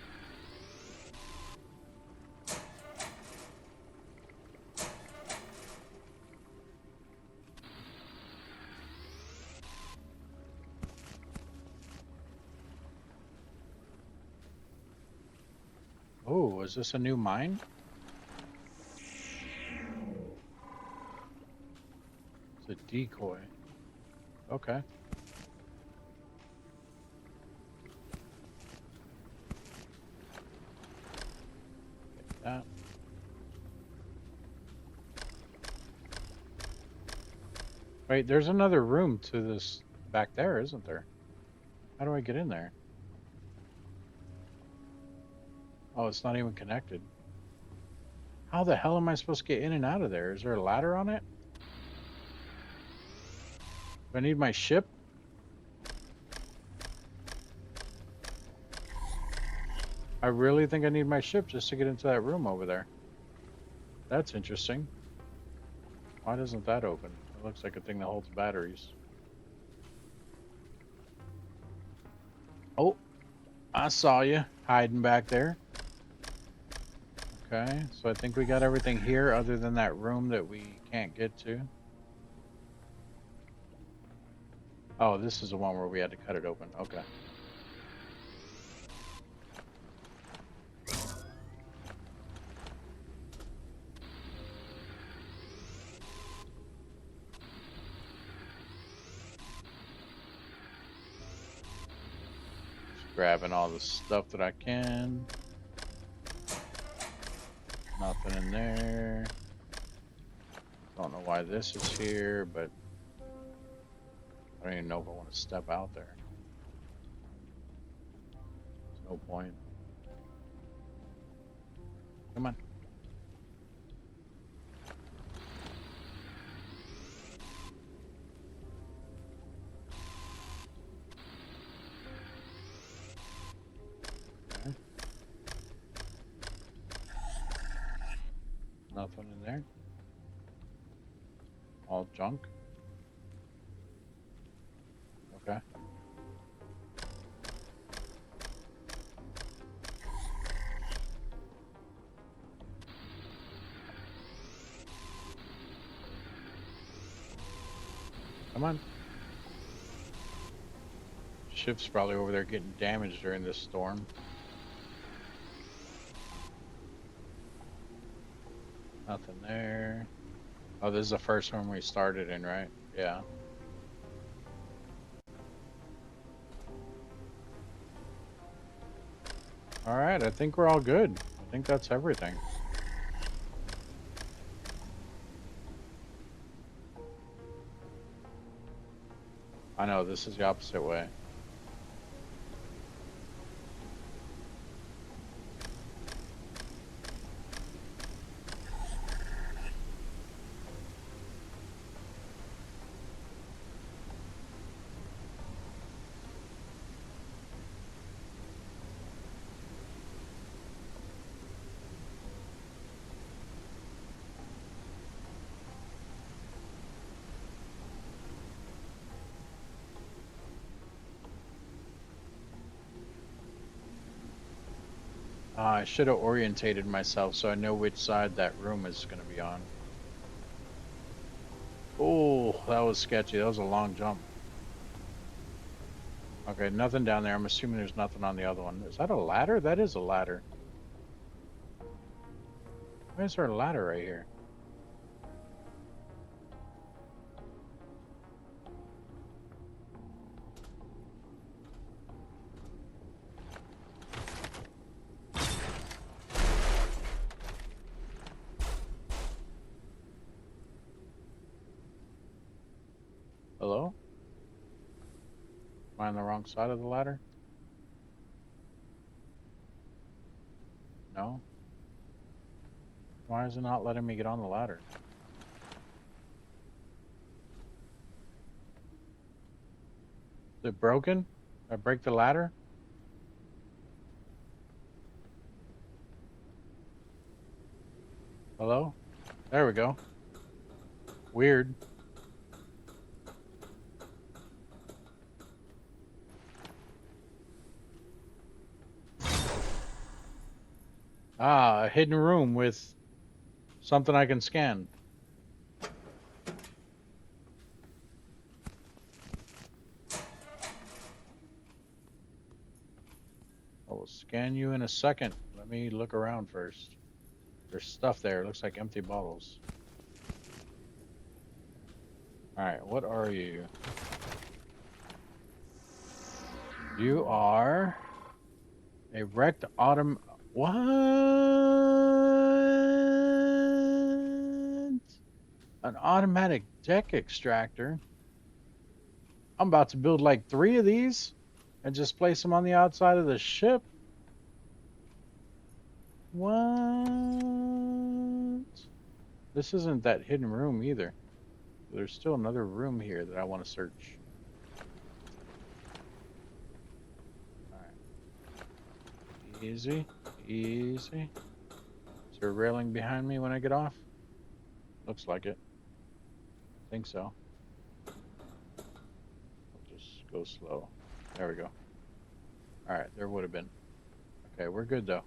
Oh, is this a new mine? It's a decoy. Okay. Get that. Wait, there's another room to this back there, isn't there? How do I get in there? Oh, it's not even connected. How the hell am I supposed to get in and out of there? Is there a ladder on it? Do I need my ship? I really think I need my ship just to get into that room over there. That's interesting. Why doesn't that open? It looks like a thing that holds batteries. Oh, I saw you hiding back there. Okay, so I think we got everything here other than that room that we can't get to. Oh, this is the one where we had to cut it open. Okay. Just grabbing all the stuff that I can. Nothing in there. Don't know why this is here, but I don't even know if I want to step out there. There's no point. Come on. Okay. Nothing in there. All junk. Okay. Come on. Ship's probably over there getting damaged during this storm. Nothing there. Oh, this is the first one we started in, right? Yeah. All right, I think we're all good. I think that's everything. I know, this is the opposite way. I should have orientated myself so I know which side that room is going to be on. Oh, that was sketchy. That was a long jump. Okay, nothing down there. I'm assuming there's nothing on the other one. Is that a ladder? That is a ladder. Why is there a ladder right here? Hello? Am I on the wrong side of the ladder? No? Why is it not letting me get on the ladder? Is it broken? Did I break the ladder? Hello? There we go. Weird. Ah, a hidden room with something I can scan. I will scan you in a second. Let me look around first. There's stuff there. It looks like empty bottles. All right, what are you? You are a wrecked autumn. What? An automatic deck extractor? I'm about to build like 3 of these and just place them on the outside of the ship. What? This isn't that hidden room either. There's still another room here that I want to search. All right. Easy, easy. Is there a railing behind me when I get off? Looks like it. Think so. I'll just go slow. There we go. All right, there would have been. Okay, we're good though.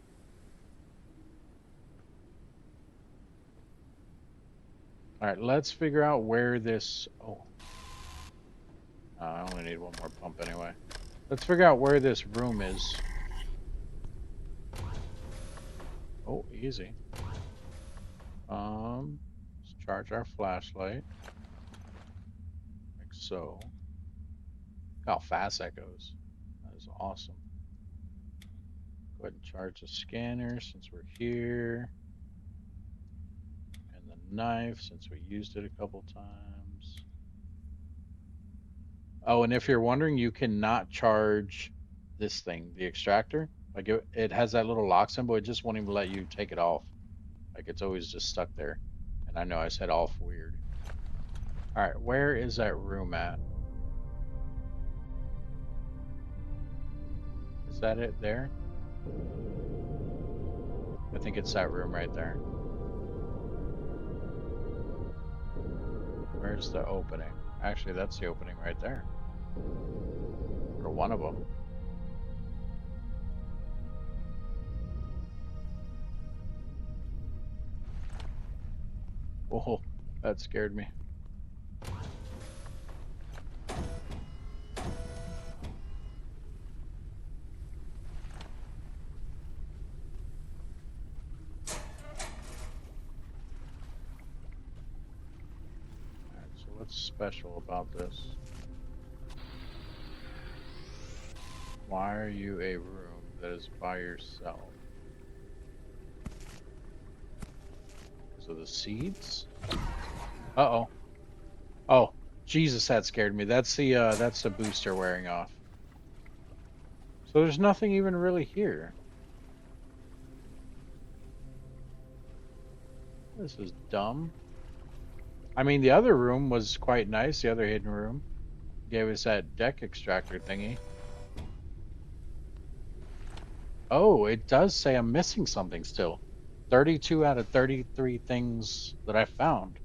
All right, let's figure out where this. Oh, I only need one more pump anyway. Let's figure out where this room is. Oh, easy. Let's charge our flashlight. Like so. Look how fast that goes. That is awesome. Go ahead and charge the scanner since we're here. And the knife since we used it a couple times. Oh, and if you're wondering, you cannot charge this thing, the extractor. Like it has that little lock symbol. It just won't even let you take it off. Like it's always just stuck there. And I know I said off weird. All right, where is that room at? Is that it there? I think it's that room right there. Where's the opening? Actually, that's the opening right there. Or one of them. Oh, that scared me. Alright, so what's special about this? Why are you a room that is by yourself? So the seeds? Uh-oh. Oh, Jesus, that scared me. That's the booster wearing off. So there's nothing even really here. This is dumb. I mean, the other room was quite nice, the other hidden room. Gave us that deck extractor thingy. Oh, it does say I'm missing something still. 32 out of 33 things that I found.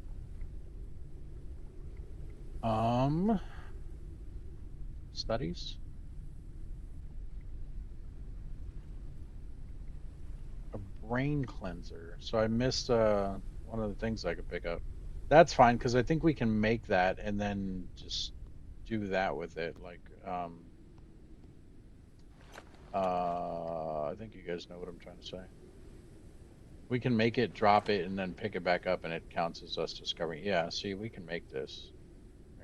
Studies? A brain cleanser. So I missed one of the things I could pick up. That's fine because I think we can make that and then just do that with it. Like, I think you guys know what I'm trying to say. We can make it, drop it, and then pick it back up, and it counts as us discovering. Yeah, see, we can make this.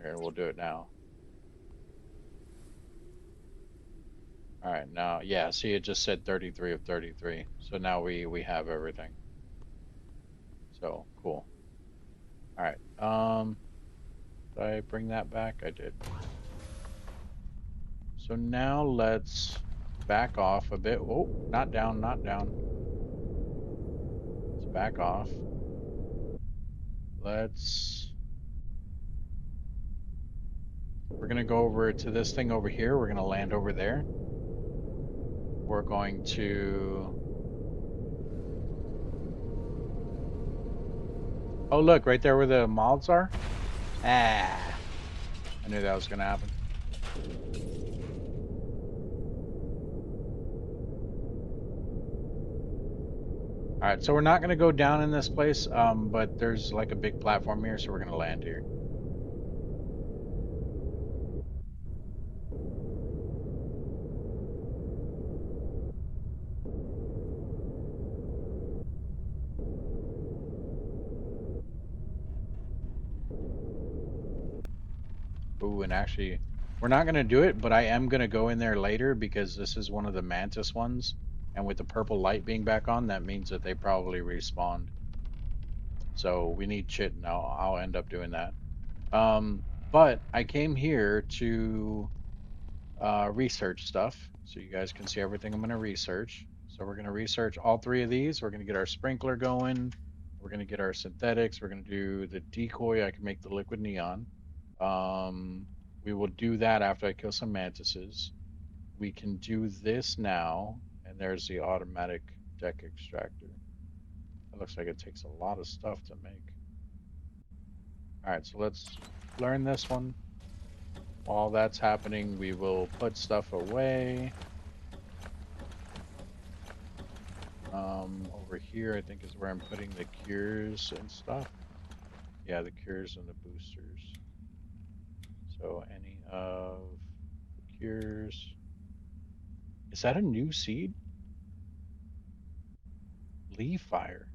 Here, we'll do it now. All right, now, yeah, see, it just said 33 of 33. So now we have everything. So cool. All right. Did I bring that back? I did. So now let's back off a bit. Oh, not down, not down. Let's back off. Let's We're gonna go over to this thing over here. We're gonna land over there. We're going to. Oh, look, right there where the moths are. Ah, I knew that was gonna happen. All right, so we're not gonna go down in this place, but there's like a big platform here, so we're gonna land here. Ooh, and actually, we're not gonna do it, but I am gonna go in there later because this is one of the mantis ones, and with the purple light being back on, that means that they probably respawned. So we need chit, and I'll end up doing that. But I came here to research stuff, so you guys can see everything I'm gonna research. So we're gonna research all three of these. We're gonna get our sprinkler going. We're gonna get our synthetics. We're gonna do the decoy. I can make the liquid neon. Um, we will do that after I kill some mantises. We can do this now, and there's the automatic deck extractor. It looks like it takes a lot of stuff to make. All right, so let's learn this one. While that's happening, we will put stuff away. Over here, I think is where I'm putting the cures and stuff. Yeah, the cures and the boosters. So any of the cures. Is that a new seed? Leaf fire.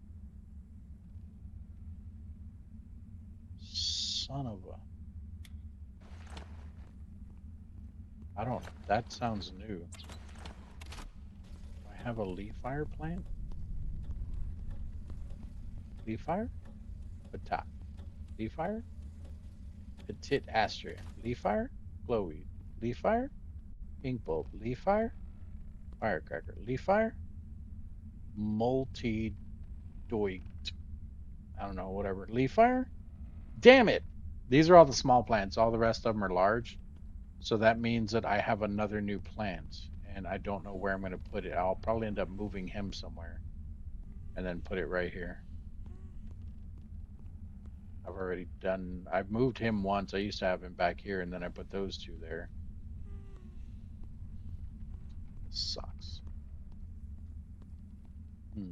Son of a. I don't. That sounds new. Do I have a leaf fire plant? Leaf fire? Pata. Leaf fire? Petit astrea. Leaf fire? Glowweed. Leaf fire? Ink bulb. Leaf fire? Firecracker. Leaf fire? Multi doit. I don't know, whatever. Leaf fire? Damn it! These are all the small plants. All the rest of them are large. So that means that I have another new plant, and I don't know where I'm going to put it. I'll probably end up moving him somewhere and then put it right here. I've moved him once. I used to have him back here, and then I put those two there. This sucks. Hmm.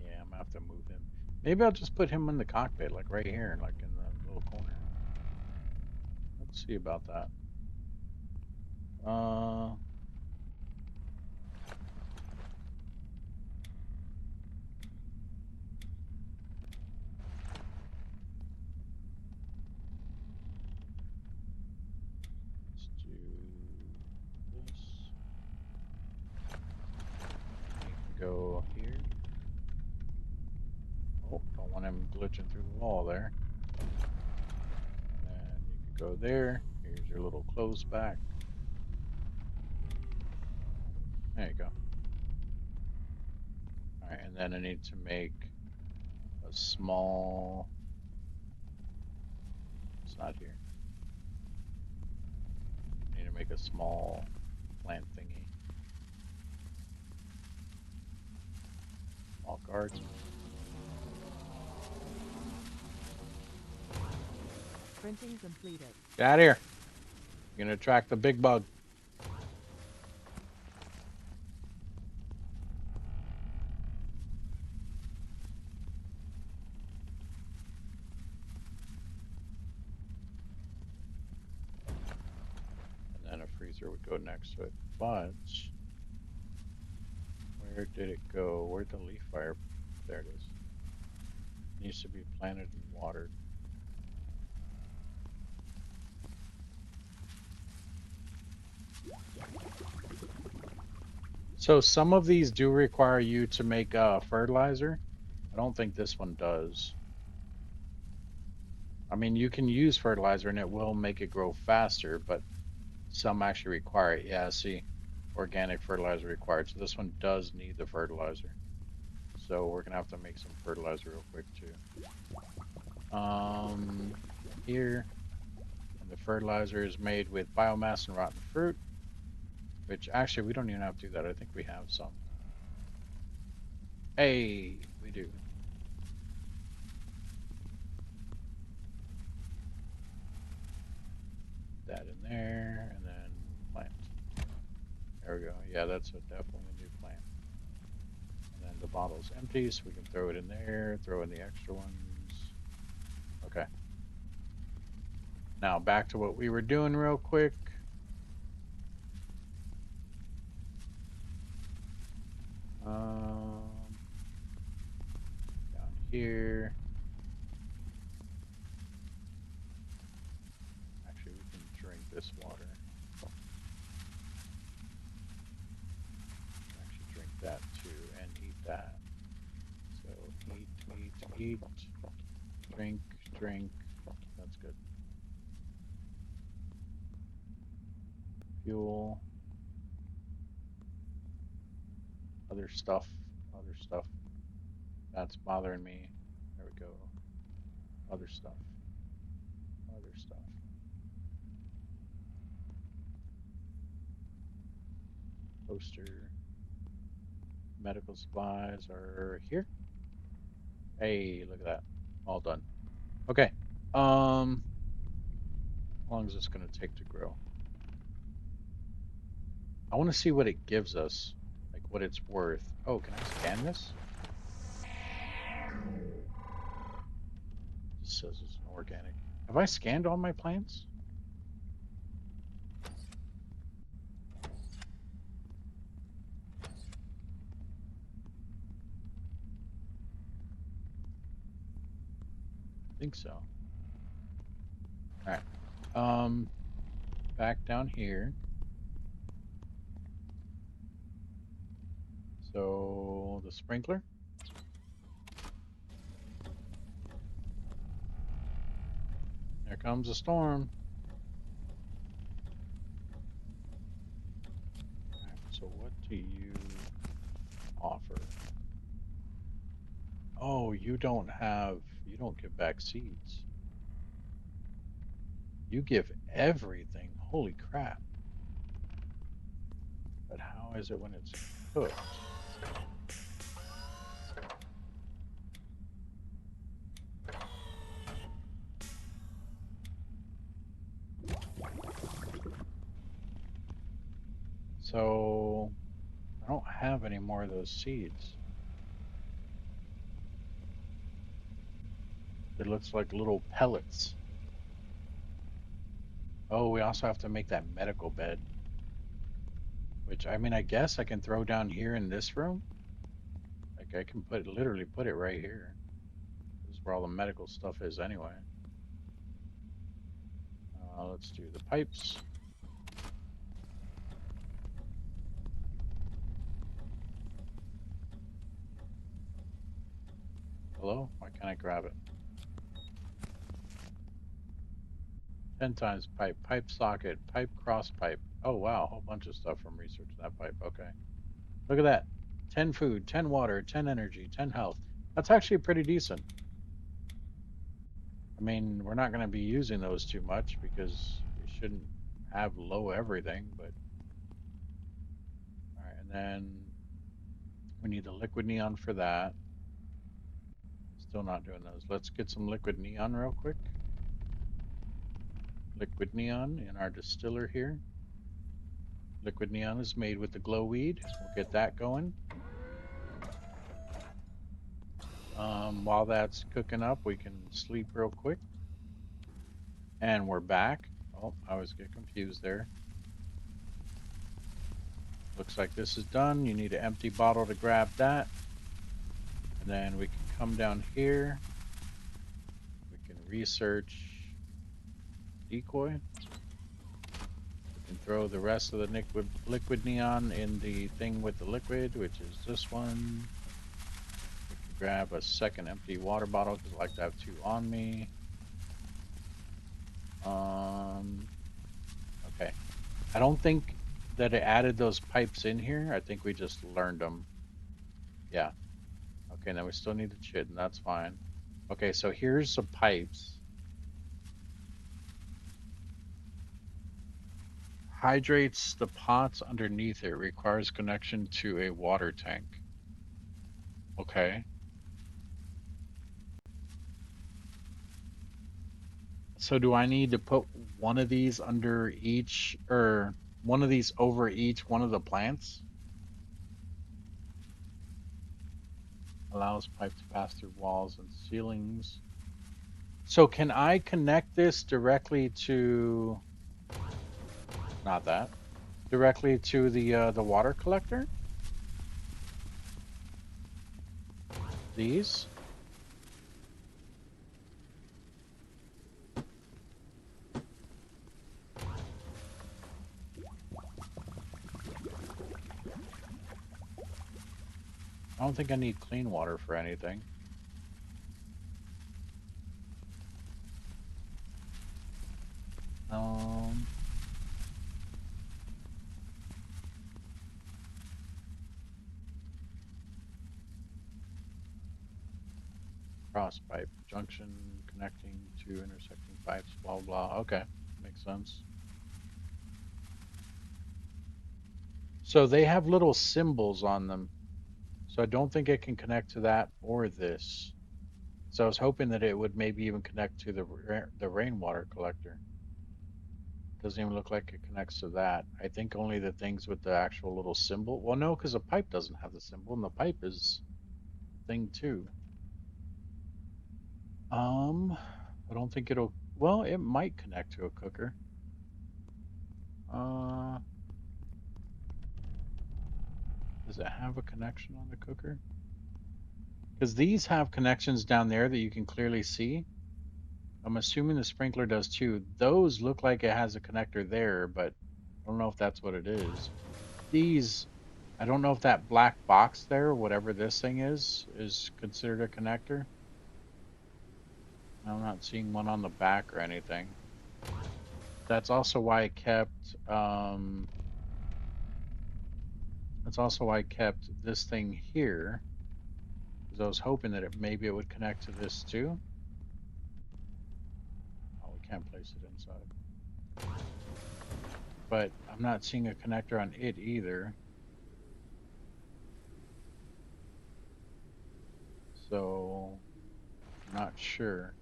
Yeah, I'm gonna have to move him. Maybe I'll just put him in the cockpit, like right here, like in the little corner. Let's see about that. Uh, let's do this. He can go here. Oh, don't want him glitching through the wall there. And you can go there. Here's your little close back. There you go. All right, and then I need to make a small. It's not here. I need to make a small plant thingy. Small guards. Printing completed. Get out of here. You're gonna attract the big bug. And then a freezer would go next to it. But where did it go? Where'd the leaf fire? There it is. It needs to be planted and watered. So some of these do require you to make fertilizer. I don't think this one does. I mean, you can use fertilizer and it will make it grow faster, but some actually require it. Yeah, see, organic fertilizer required. So this one does need the fertilizer. So we're gonna have to make some fertilizer real quick too. Here, and the fertilizer is made with biomass and rotten fruit, which actually we don't even have to do that. I think we have some. Hey, we do. That in there, and then plant. There we go. Yeah, that's definitely a new plant. And then the bottle's empty, so we can throw it in there, throw in the extra ones. Okay. Now back to what we were doing real quick. Down here. Actually, we can drink this water. Actually, drink that too, and eat that. So eat. Drink. That's good. Fuel. Other stuff. That's bothering me. There we go. Other stuff. Poster. Medical supplies are here. Hey, look at that. All done. Okay. How long is this going to take to grow? I want to see what it gives us, like what it's worth. Oh, can I scan this? It says it's an organic. Have I scanned all my plants? I think so. All right. Back down here. So the sprinkler. There comes a storm. All right, so what do you offer? Oh, you don't give back seeds. You give everything. Holy crap. But how is it when it's cooked? So I don't have any more of those seeds. It looks like little pellets. Oh, we also have to make that medical bed, which I mean, I guess I can throw down here in this room. Like I can literally put it right here. This is where all the medical stuff is anyway. Let's do the pipes. Hello? Why can't I grab it? 10 times pipe, pipe socket, pipe cross pipe. Oh wow, a whole bunch of stuff from researching that pipe. Okay. Look at that. 10 food, 10 water, 10 energy, 10 health. That's actually pretty decent. I mean, we're not going to be using those too much because we shouldn't have low everything, but all right. And then we need the liquid neon for that. Still not doing those. Let's get some liquid neon real quick. Liquid neon in our distiller here. Liquid neon is made with the glow weed. We'll get that going. While that's cooking up, we can sleep real quick. And we're back. Oh, I always get confused there. Looks like this is done. You need an empty bottle to grab that. And then we can come down here. We can research decoy. We can throw the rest of the liquid neon in the thing with the liquid, which is this one. We can grab a second empty water bottle because I like to have two on me. Okay. I don't think that it added those pipes in here. I think we just learned them. Yeah. Okay, then we still need the chit, and that's fine. Okay, so here's the pipes. Hydrates the pots underneath it. Requires connection to a water tank. Okay. So do I need to put one of these under each, or one of these over each one of the plants? Allows pipe to pass through walls and ceilings. So can I connect this directly to, not that, directly to the water collector? These? I don't think I need clean water for anything. Um, Cross pipe junction connecting to intersecting pipes, blah blah. Okay, makes sense. So they have little symbols on them. So I don't think it can connect to that or this. So I was hoping that it would maybe even connect to the rainwater collector. Doesn't even look like it connects to that. I think only the things with the actual little symbol. Well, no, because the pipe doesn't have the symbol, and the pipe is thing too. I don't think it'll. Well, it might connect to a cooker. Uh, does it have a connection on the cooker? Because these have connections down there that you can clearly see. I'm assuming the sprinkler does too. Those look like it has a connector there, but I don't know if that's what it is. These, I don't know if that black box there, whatever this thing is considered a connector. I'm not seeing one on the back or anything. That's also why I kept that's also why I kept this thing here, because I was hoping that maybe it would connect to this too. Oh, we can't place it inside. But I'm not seeing a connector on it either. So I'm not sure.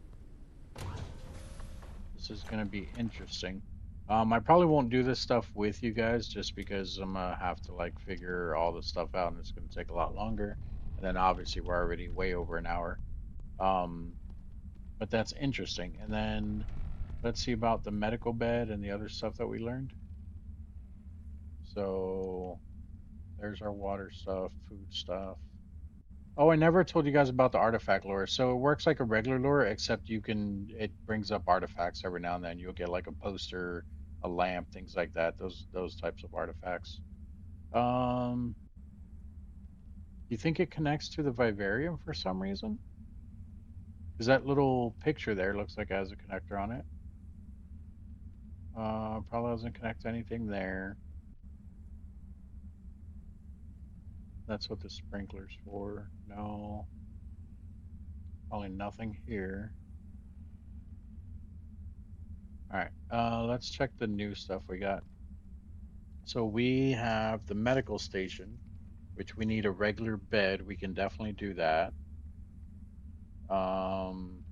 This is going to be interesting. I probably won't do this stuff with you guys just because I'm gonna have to like figure all this stuff out and it's going to take a lot longer. And then obviously we're already way over an hour. Um, but that's interesting. And then let's see about the medical bed and the other stuff that we learned. So there's our water stuff, food stuff. Oh, I never told you guys about the artifact lure. So it works like a regular lure, except it brings up artifacts every now and then. You'll get like a poster, a lamp, things like that. Those types of artifacts. Um, you think it connects to the vivarium for some reason? Because that little picture there looks like it has a connector on it. Probably doesn't connect to anything there. That's what the sprinkler's for. No, probably nothing here. All right, let's check the new stuff we got. So we have the medical station, which we need a regular bed. We can definitely do that. Um,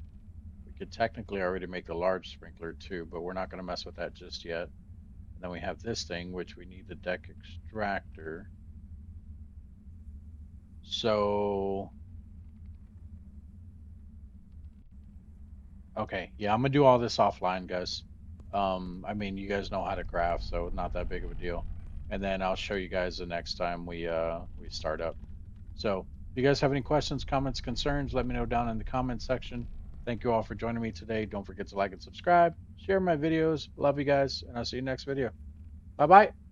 we could technically already make the large sprinkler too, but we're not going to mess with that just yet. And then we have this thing, which we need the deck extractor. So, okay, yeah, I'm gonna do all this offline, guys. I mean, you guys know how to craft, so not that big of a deal. And then I'll show you guys the next time we start up. So, if you guys have any questions, comments, concerns, let me know down in the comments section. Thank you all for joining me today. Don't forget to like and subscribe, share my videos. Love you guys, and I'll see you next video. Bye bye.